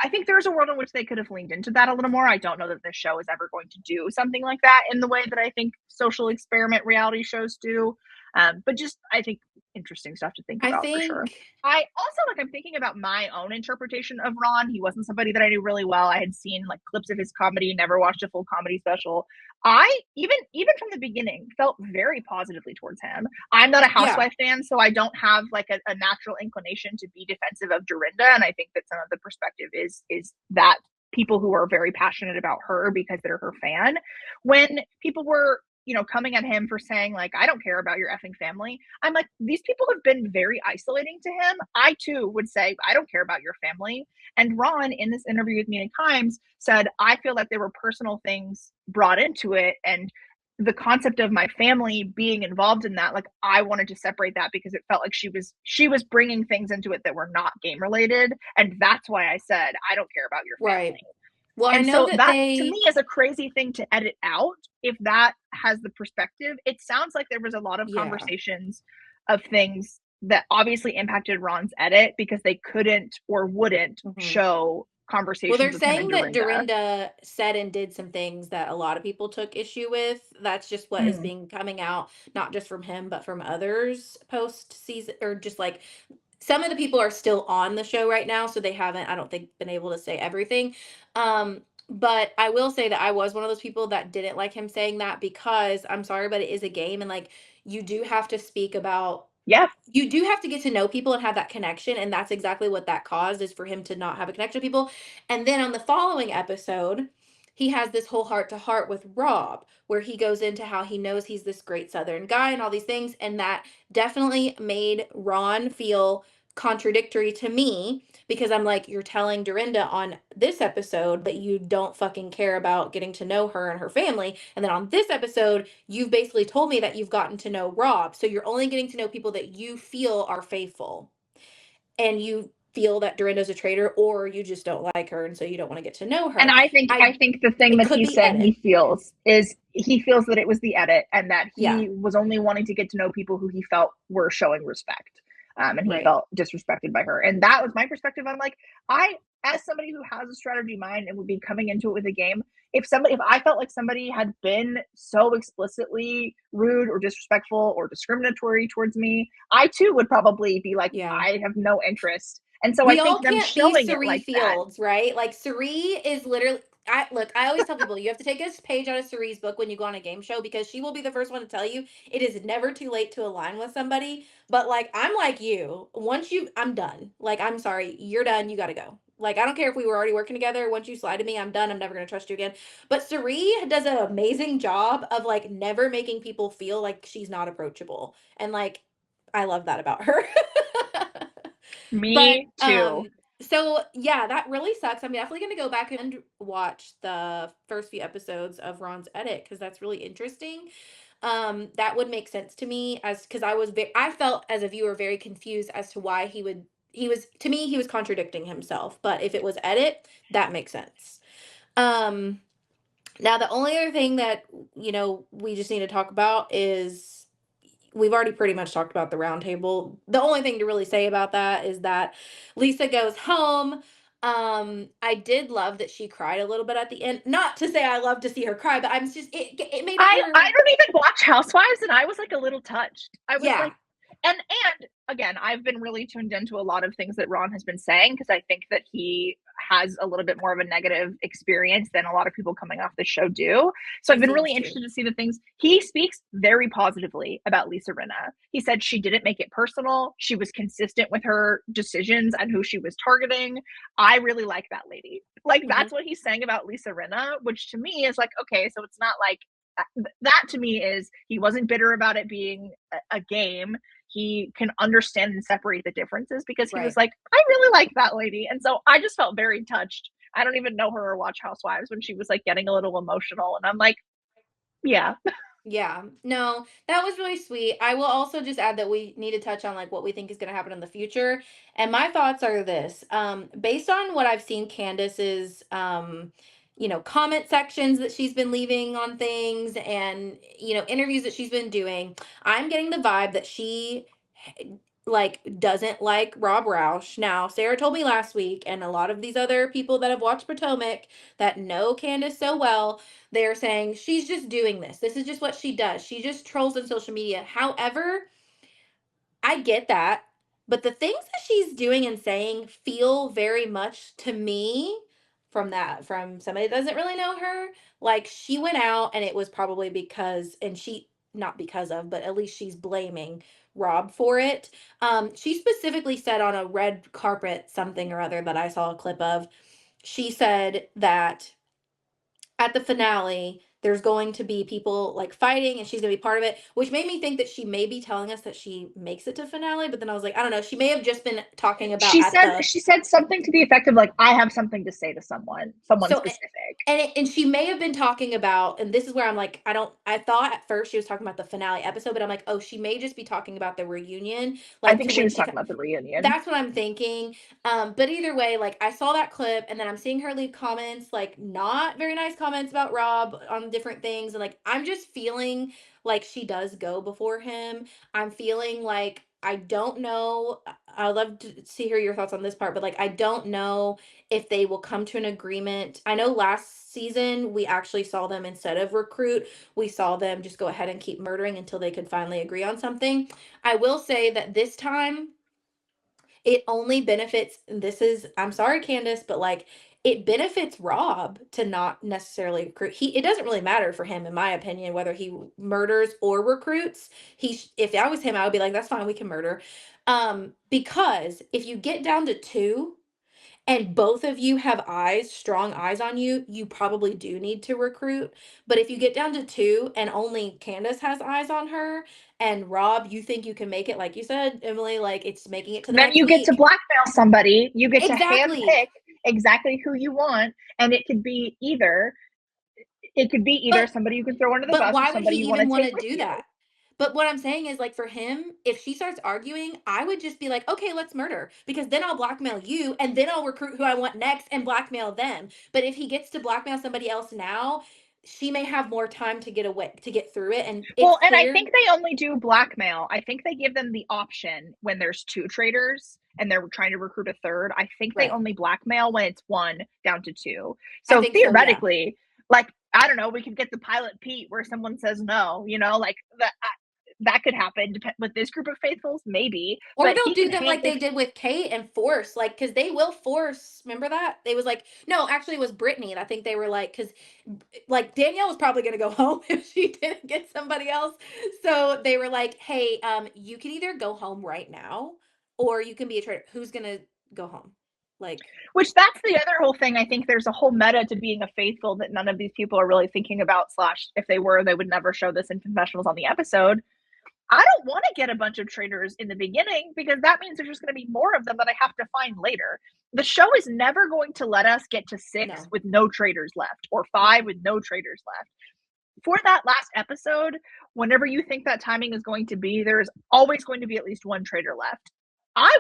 I think there's a world in which they could have leaned into that a little more. I don't know that this show is ever going to do something like that in the way that I think social experiment reality shows do. But just, I think, interesting stuff to think I about for sure. think, I also like, I'm thinking about my own interpretation of Ron. He wasn't somebody that I knew really well. I had seen like clips of his comedy, never watched a full comedy special. I even from the beginning felt very positively towards him. I'm not a yeah, housewife fan, so I don't have like a natural inclination to be defensive of Dorinda. And I think that some of the perspective is that people who are very passionate about her because they're her fan. When people were, coming at him for saying like, I don't care about your effing family, I'm like, these people have been very isolating to him. I too would say, I don't care about your family. And Ron, in this interview with Mina Kimes, said, I feel like there were personal things brought into it. And the concept of my family being involved in that, like, I wanted to separate that because it felt like she was bringing things into it that were not game related, and that's why I said I don't care about your right. family. Well, I And know so that that to me they, is a crazy thing to edit out. If that has the perspective, it sounds like there was a lot of yeah. conversations of things that obviously impacted Ron's edit because they couldn't or wouldn't Mhm. show Well, they're conversations with him and saying that Dorinda. Dorinda said and did some things that a lot of people took issue with. That's just what is Mm. being coming out, not just from him, but from others post season, or just like some of the people are still on the show right now, so they haven't, I don't think, been able to say everything. But I will say that I was one of those people that didn't like him saying that, because I'm sorry, but it is a game, and like, you do have to speak about, Yeah. you do have to get to know people and have that connection, and that's exactly what that caused, is for him to not have a connection with people. And then on the following episode, he has this whole heart to heart with Rob, where he goes into how he knows he's this great Southern guy and all these things, and that definitely made Ron feel contradictory to me, because I'm like, you're telling Dorinda on this episode that you don't fucking care about getting to know her and her family, and then on this episode you've basically told me that you've gotten to know Rob, so you're only getting to know people that you feel are faithful, and you feel that Dorinda's a traitor, or you just don't like her and so you don't want to get to know And her. I I think the thing It that could he's be saying edit. he feels is he feels that it was the edit and that Yeah, he was only wanting to get to know people who he felt were showing respect. And he right. felt disrespected by her. And that was my perspective. I'm like, as somebody who has a strategy mind and would be coming into it with a game, if I felt like somebody had been so explicitly rude or disrespectful or discriminatory towards me, I too would probably be like, Yeah. I have no interest. And so I We think all them can't be showing it Cerie like that. Fields, right? Like Cerie is literally, I look, I always tell people you have to take a page out of Cerie's book when you go on a game show, because she will be the first one to tell you it is never too late to align with somebody. But like, I'm like you. Once you I'm done. Like, I'm sorry, you're done, you gotta go. Like, I don't care if we were already working together. Once you slide to me, I'm done. I'm never gonna trust you again. But Sari does an amazing job of like never making people feel like she's not approachable. And like I love that about her. But Me too. so yeah, that really sucks. I'm definitely gonna go back and watch the first few episodes of Ron's edit because that's really interesting. That would make sense to me as because I felt as a viewer very confused as to why he was to me he was contradicting himself. But if it was edit, that makes sense. Um, Now the only other thing that we just need to talk about is we've already pretty much talked about the round table. The only thing to really say about that is that Lisa goes home. I did love that she cried a little bit at the end. Not to say I love to see her cry, but I'm just it made I her don't even watch Housewives, and I was like a little touched. I was yeah. like, and again, I've been really tuned into a lot of things that Ron has been saying because I think that he has a little bit more of a negative experience than a lot of people coming off the show do. So I've He been seems really to. interested to see the things he speaks very positively about Lisa Rinna. He said she didn't make it personal. She was consistent with her decisions and who she was targeting. I really like that lady. Like Mhm. that's what he's saying about Lisa Rinna, which to me is like, okay, so it's not like that to me is he wasn't bitter about it being a game. He can understand and separate the differences because he was Right. like, I really like that lady. And so I just felt very touched. I don't even know her or watch Housewives when she was like getting a little emotional. And I'm like, yeah. Yeah. No, that was really sweet. I will also just add that we need to touch on like what we think is going to happen in the future. And my thoughts are this. Based on what I've seen Candace's comment sections that she's been leaving on things and interviews that she's been doing, I'm getting the vibe that she like doesn't like Rob Roush. Now, Sarah told me last week, and a lot of these other people that have watched Potomac that know Candace so well, they're saying she's just doing this. This is just what she does. She just trolls on social media. However, I get that, but the things that she's doing and saying feel very much to me from somebody that doesn't really know her, like she went out and it was probably because and she not because of, but at least she's blaming Rob for it. She specifically said on a red carpet something or other that I saw a clip of. She said that at the finale, there's going to be people like fighting and she's going to be part of it, which made me think that she may be telling us that she makes it to finale. But then I was like, I don't know. She may have just been talking about at the She said something to the effect of like, I have something to say to someone so specific. and she may have been talking about, and this is where I'm like, I thought at first she was talking about the finale episode, but I'm like, oh, she may just be talking about the reunion, I like think to she when was she talking about the reunion. that's what I'm thinking. But either way, like I saw that clip and then I'm seeing her leave comments, like not very nice comments about Rob on different things. And like I'm just feeling like she does go before him. I'm feeling like I don't know. I'd love to see hear your thoughts on this part, but like I don't know if they will come to an agreement. I know last season we actually saw them instead of recruit, we saw them just go ahead and keep murdering until they could finally agree on something. I will say that this time it only benefits this is I'm sorry Candace, but like it benefits Rob to not necessarily recruit. It doesn't really matter for him in my opinion whether he murders or recruits. If I was him I would be like that's fine we can murder. Because if you get down to 2 and both of you have strong eyes on you, you probably do need to recruit. But if you get down to 2 and only Candace has eyes on her and Rob, you think you can make it, like you said, Emily, like it's making it to the Then next you get to week. blackmail somebody. You get to Exactly. handpick exactly who you want, and it could be either But somebody you can throw under the but bus or why would he somebody you want even to want take to with do you. that? But what I'm saying is like for him, if she starts arguing, I would just be like, "Okay, let's murder." Because then I'll blackmail you and then I'll recruit who I want next and blackmail them. But if he gets to blackmail somebody else now, she may have more time to get away to get through it and it's Well, and I clear. think they only do blackmail. I think they give them the option when there's 2 traitors and they're trying to recruit a third. I think they Right. only blackmail when it's 1 down to 2. I So think so, yeah. theoretically, like I don't know, we could get the pilot Pete where someone says no, like that could happen with this group of faithfuls, maybe, Or but they'll he do can them like they handpick. did with Kate and force, like, because they will force. Remember that? They was like, no, actually, it was Brittany. And I think they were like, because like Danielle was probably going to go home if she didn't get somebody else. So they were like, hey, you can either go home right now or you can be a traitor. Who's going to go home? Like, Which that's the other whole thing. I think there's a whole meta to being a faithful that none of these people are really thinking about. Slash, if they were, they would never show this in confessionals on the episode. I don't want to get a bunch of traitors in the beginning because that means there's just going to be more of them that I have to find later. The show is never going to let us get to 6 no. with no traitors left or 5 with no traitors left. For that last episode, whenever you think that timing is going to be, there is always going to be at least one traitor left. I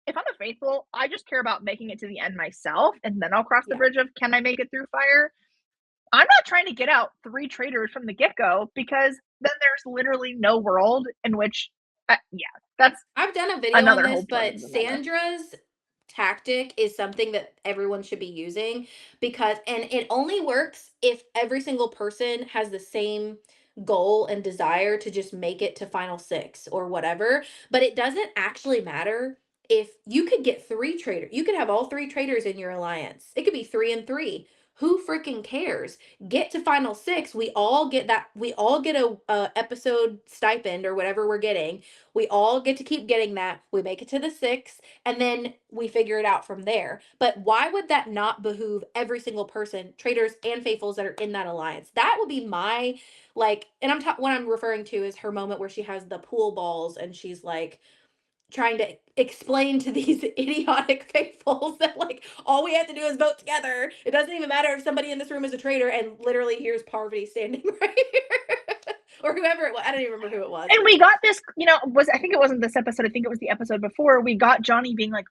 if I'm a faithful, I just care about making it to the end myself, and then I'll cross the Yeah. bridge of can I make it through fire. I'm not trying to get out 3 traitors from the get go because then there's literally no world in which, yeah, that's I've done a video on another this, whole point but of the meta. Sandra's tactic is something that everyone should be using because, and it only works if every single person has the same goal and desire to just make it to final 6 or whatever. But it doesn't actually matter if you could get 3 traders, you could have all 3 traders in your alliance. It could be 3 and 3. Who freaking cares? Get to final 6. We all get that. We all get a episode stipend or whatever we're getting. We all get to keep getting that. We make it to the 6 and then we figure it out from there. But why would that not behoove every single person, traders and faithfuls that are in that alliance? That would be my like, and what I'm referring to is her moment where she has the pool balls and she's like trying to explain to these idiotic faithfuls that like all we have to do is vote together. It doesn't even matter if somebody in this room is a traitor, and literally here's Parvati standing right here. Or whoever it was. I don't even remember who it was. And we got this, was I think it wasn't this episode. I think it was the episode before. We got Johnny being like,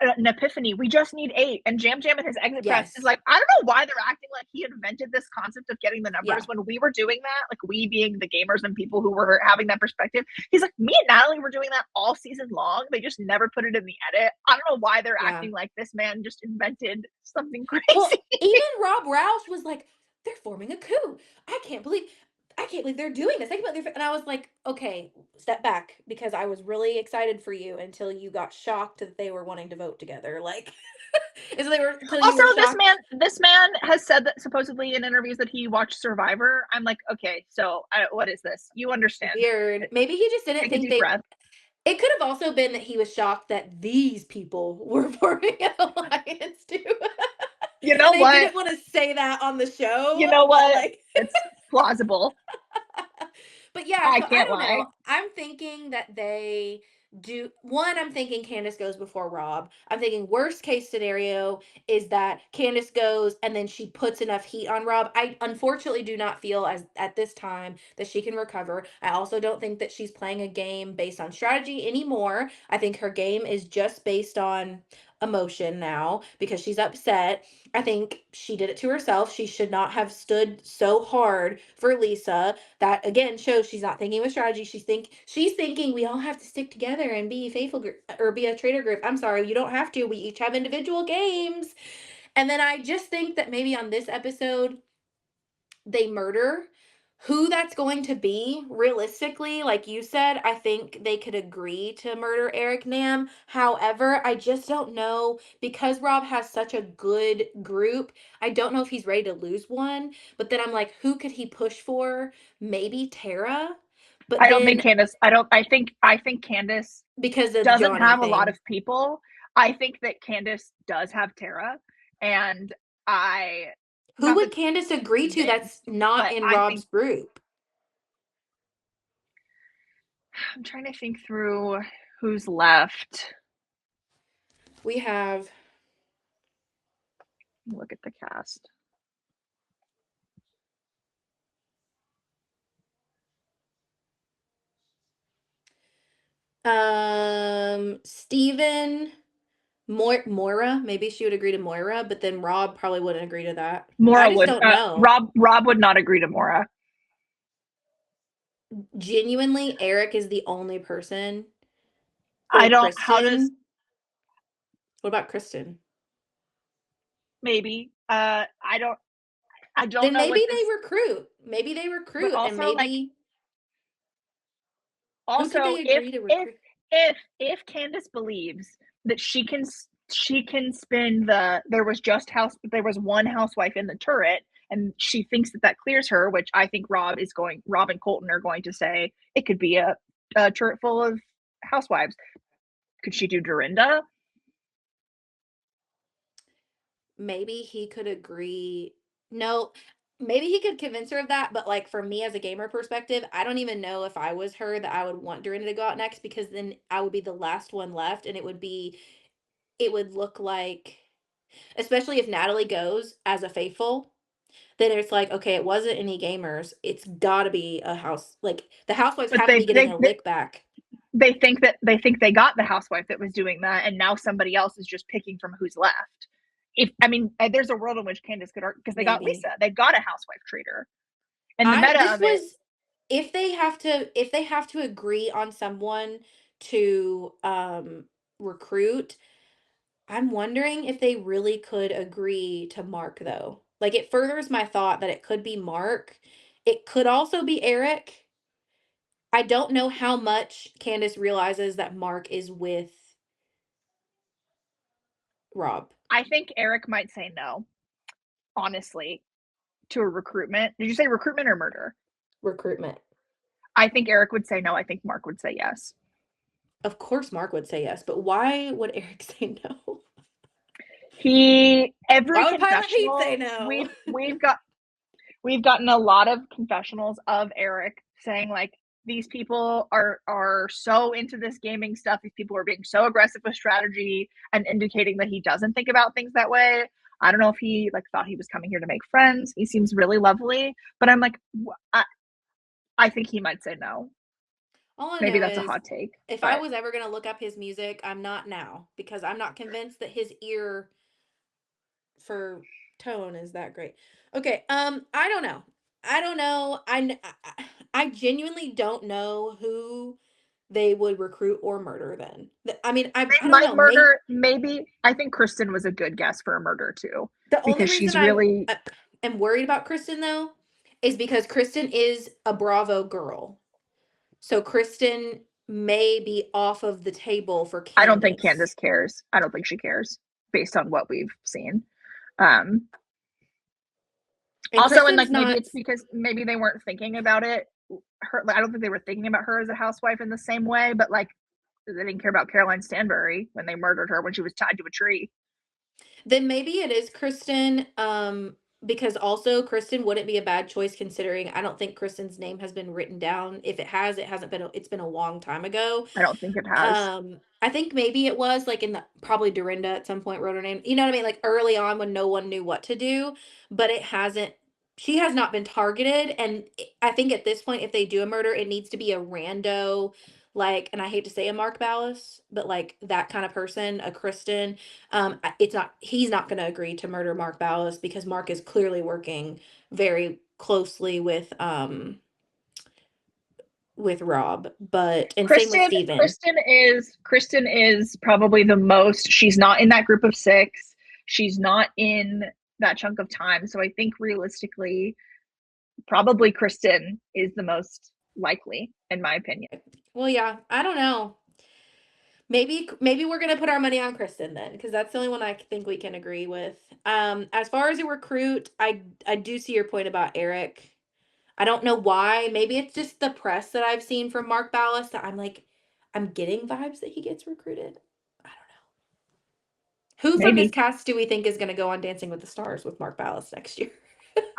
an epiphany. We just need 8. And Jam Jam in his exit press is Yes. like, I don't know why they're acting like he invented this concept of getting the numbers Yeah. when we were doing that, like we being the gamers and people who were having that perspective. He's like, me and Natalie were doing that all season long. They just never put it in the edit. I don't know why they're Yeah. acting like this man just invented something Well, crazy. even Rob Roush was like, they're forming a coup. I can't believe they're doing this. And I was like, okay, step back because I was really excited for you until you got shocked that they were wanting to vote together. Like, until you Also, were this shocked. man has said that supposedly in interviews that he watched Survivor. I'm like, okay, so what is this? You understand? Weird. Maybe he just didn't Take a think deep they. breath. It could have also been that he was shocked that these people were forming an alliance too. You And know they what? didn't want to say that on the show, You know but what? like. It's plausible. But yeah, I so I can't don't know. lie. I'm thinking that they do one, I'm thinking Candace goes before Rob. I'm thinking worst case scenario is that Candace goes and then she puts enough heat on Rob. I unfortunately do not feel as at this time that she can recover. I also don't think that she's playing a game based on strategy anymore. I think her game is just based on emotion now because she's upset. I think she did it to herself. She should not have stood so hard for Lisa. That again shows she's not thinking with strategy. She's thinking we all have to stick together and be a faithful group or be a traitor group. I'm sorry, you don't have to. We each have individual games. And then I just think that maybe on this episode they murder. Who that's going to be, realistically, like you said, I think they could agree to murder Eric Nam. However, I just don't know because Rob has such a good group. I don't know if he's ready to lose one. But then I'm like, who could he push for? Maybe Tara. But I don't think then Candace. I think Candace because of the doesn't Johnny have a lot thing, of people. I think that Candace does have Tara, and I who not would that Candace agree to that's convinced, not but in I Rob's think group? I'm trying to think through who's left. We have Look at the cast. Steven Moira, maybe she would agree to Moira, but then Rob probably wouldn't agree to that. I Mora just would. don't know. Rob would not agree to Mora. Genuinely, Eric is the only person. I Or don't. How does Kristen. What about Kristen? maybe? I don't. I don't Then know maybe what they this. recruit. Maybe they But recruit, and also, like, maybe who could also they agree to recruit? if Candace believes that she can spin there was one housewife in the turret and she thinks that clears her, which I think Rob and Colton are going to say it could be a turret full of housewives. Could she do Dorinda? maybe he could agree. No, maybe he could convince her of that, but, like, for me as a gamer perspective, I don't even know if I was her that I would want Dorinda to go out next because then I would be the last one left, and it would look like, especially if Natalie goes as a faithful, then it's like, okay, it wasn't any gamers. It's gotta be a house, like, the housewives But have to be getting a lick back. they think they got the housewife that was doing that, and now somebody else is just picking from who's left. If I mean, there's a world in which Candace could, because they got Maybe. Lisa, they got a housewife traitor, and the I meta this of it. was if they have to agree on someone to recruit, I'm wondering if they really could agree to Mark though. Like it furthers my thought that it could be Mark. It could also be Eric. I don't know how much Candace realizes that Mark is with Rob. I think Eric might say no, honestly, to a recruitment. Did you say recruitment or murder? Recruitment. I think Eric would say no. I think Mark would say yes. Of course Mark would say yes, but why would Eric say no? He every Why would Pilot Pete confessional say no? we've gotten a lot of confessionals of Eric saying like these people are so into this gaming stuff. These people are being so aggressive with strategy and indicating that he doesn't think about things that way. I don't know if he like thought he was coming here to make friends. He seems really lovely, but I'm like, I think he might say no. All I Maybe know that's a is hot take, if I but was ever going to look up his music, I'm not now because I'm not convinced that his ear for tone is that great. Okay, I don't know. I don't know. I genuinely don't know who they would recruit or murder then. I mean, I they don't might know. murder. Maybe I think Kristen was a good guess for a murder too, The only because reason she's really. am worried about Kristen though is because Kristen is a Bravo girl. So Kristen may be off of the table for I don't think Candace. Candace cares. I don't think she cares based on what we've seen. Um, And Also, and Kristen's like maybe not it's because maybe they weren't thinking about it. Her, I don't think they were thinking about her as a housewife in the same way, but like they didn't care about Caroline Stanbury when they murdered her when she was tied to a tree. then maybe it is Kristen, because also Kristen wouldn't be a bad choice considering I don't think Kristen's name has been written down. If it has, it hasn't been it's been a long time ago. I don't think it has. I think maybe it was like in the probably Dorinda at some point wrote her name. You know what I mean? Like early on when no one knew what to do, but it hasn't she has not been targeted. And I think at this point, if they do a murder, it needs to be a rando, like, and I hate to say a Mark Ballas, but like that kind of person, a Kristen. It's not he's not gonna agree to murder Mark Ballas because Mark is clearly working very closely with Rob, but and same with Steven. Kristen is probably the most. She's not in that group of six. She's not in that chunk of time. So I think realistically, probably Kristen is the most likely, in my opinion. Well, yeah, I don't know. Maybe we're gonna put our money on Kristen then, because that's the only one I think we can agree with. As far as a recruit, I do see your point about Eric. I don't know why. Maybe it's just the press that I've seen from Mark Ballas that I'm like, I'm getting vibes that he gets recruited. I don't know. Who from this Maybe cast do we think is gonna go on Dancing with the Stars with Mark Ballas next year?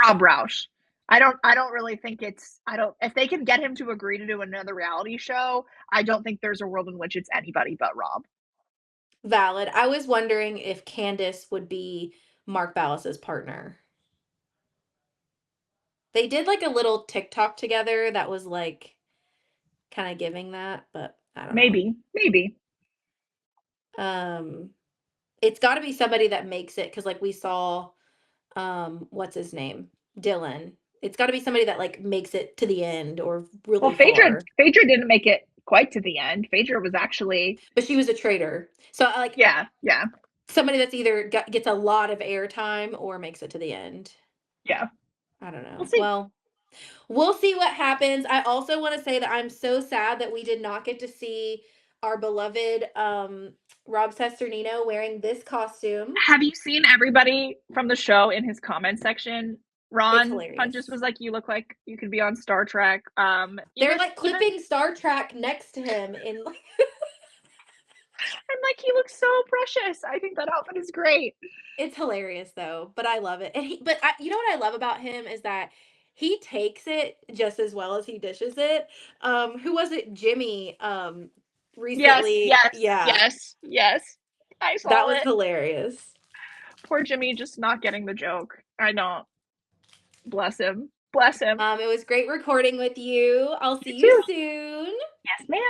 Rob Roush. I don't really think it's I don't if they can get him to agree to do another reality show, I don't think there's a world in which it's anybody but Rob. Valid. I was wondering if Candace would be Mark Ballas's partner. They did like a little TikTok together that was like kind of giving that, but I don't know. Maybe. Um, it's got to be somebody that makes it because like we saw, what's his name, Dylan. It's got to be somebody that like makes it to the end or Well, really Phaedra far. Phaedra didn't make it quite to the end. Phaedra was actually But she was a traitor, so like yeah. somebody that's either gets a lot of airtime or makes it to the end. Yeah. I don't We'll know. see. Well, we'll see what happens. I also want to say that I'm so sad that we did not get to see our beloved Rob Cesternino wearing this costume. Have you seen everybody from the show in his comment section? It's Ron Funches hilarious. was like, "You look like you could be on Star Trek." They're Even like even clipping Star Trek next to him in like I'm like, "He looks so precious." I think that outfit is great. It's hilarious though, but I love it. And you know what I love about him is that he takes it just as well as he dishes it. Who was it? Jimmy. Yes, Recently, yes, yeah, yes, yes. I that saw was it. hilarious. Poor Jimmy just not getting the joke. I know. Bless him. Bless him. It was great recording with you. I'll see You you too. soon. Yes, ma'am.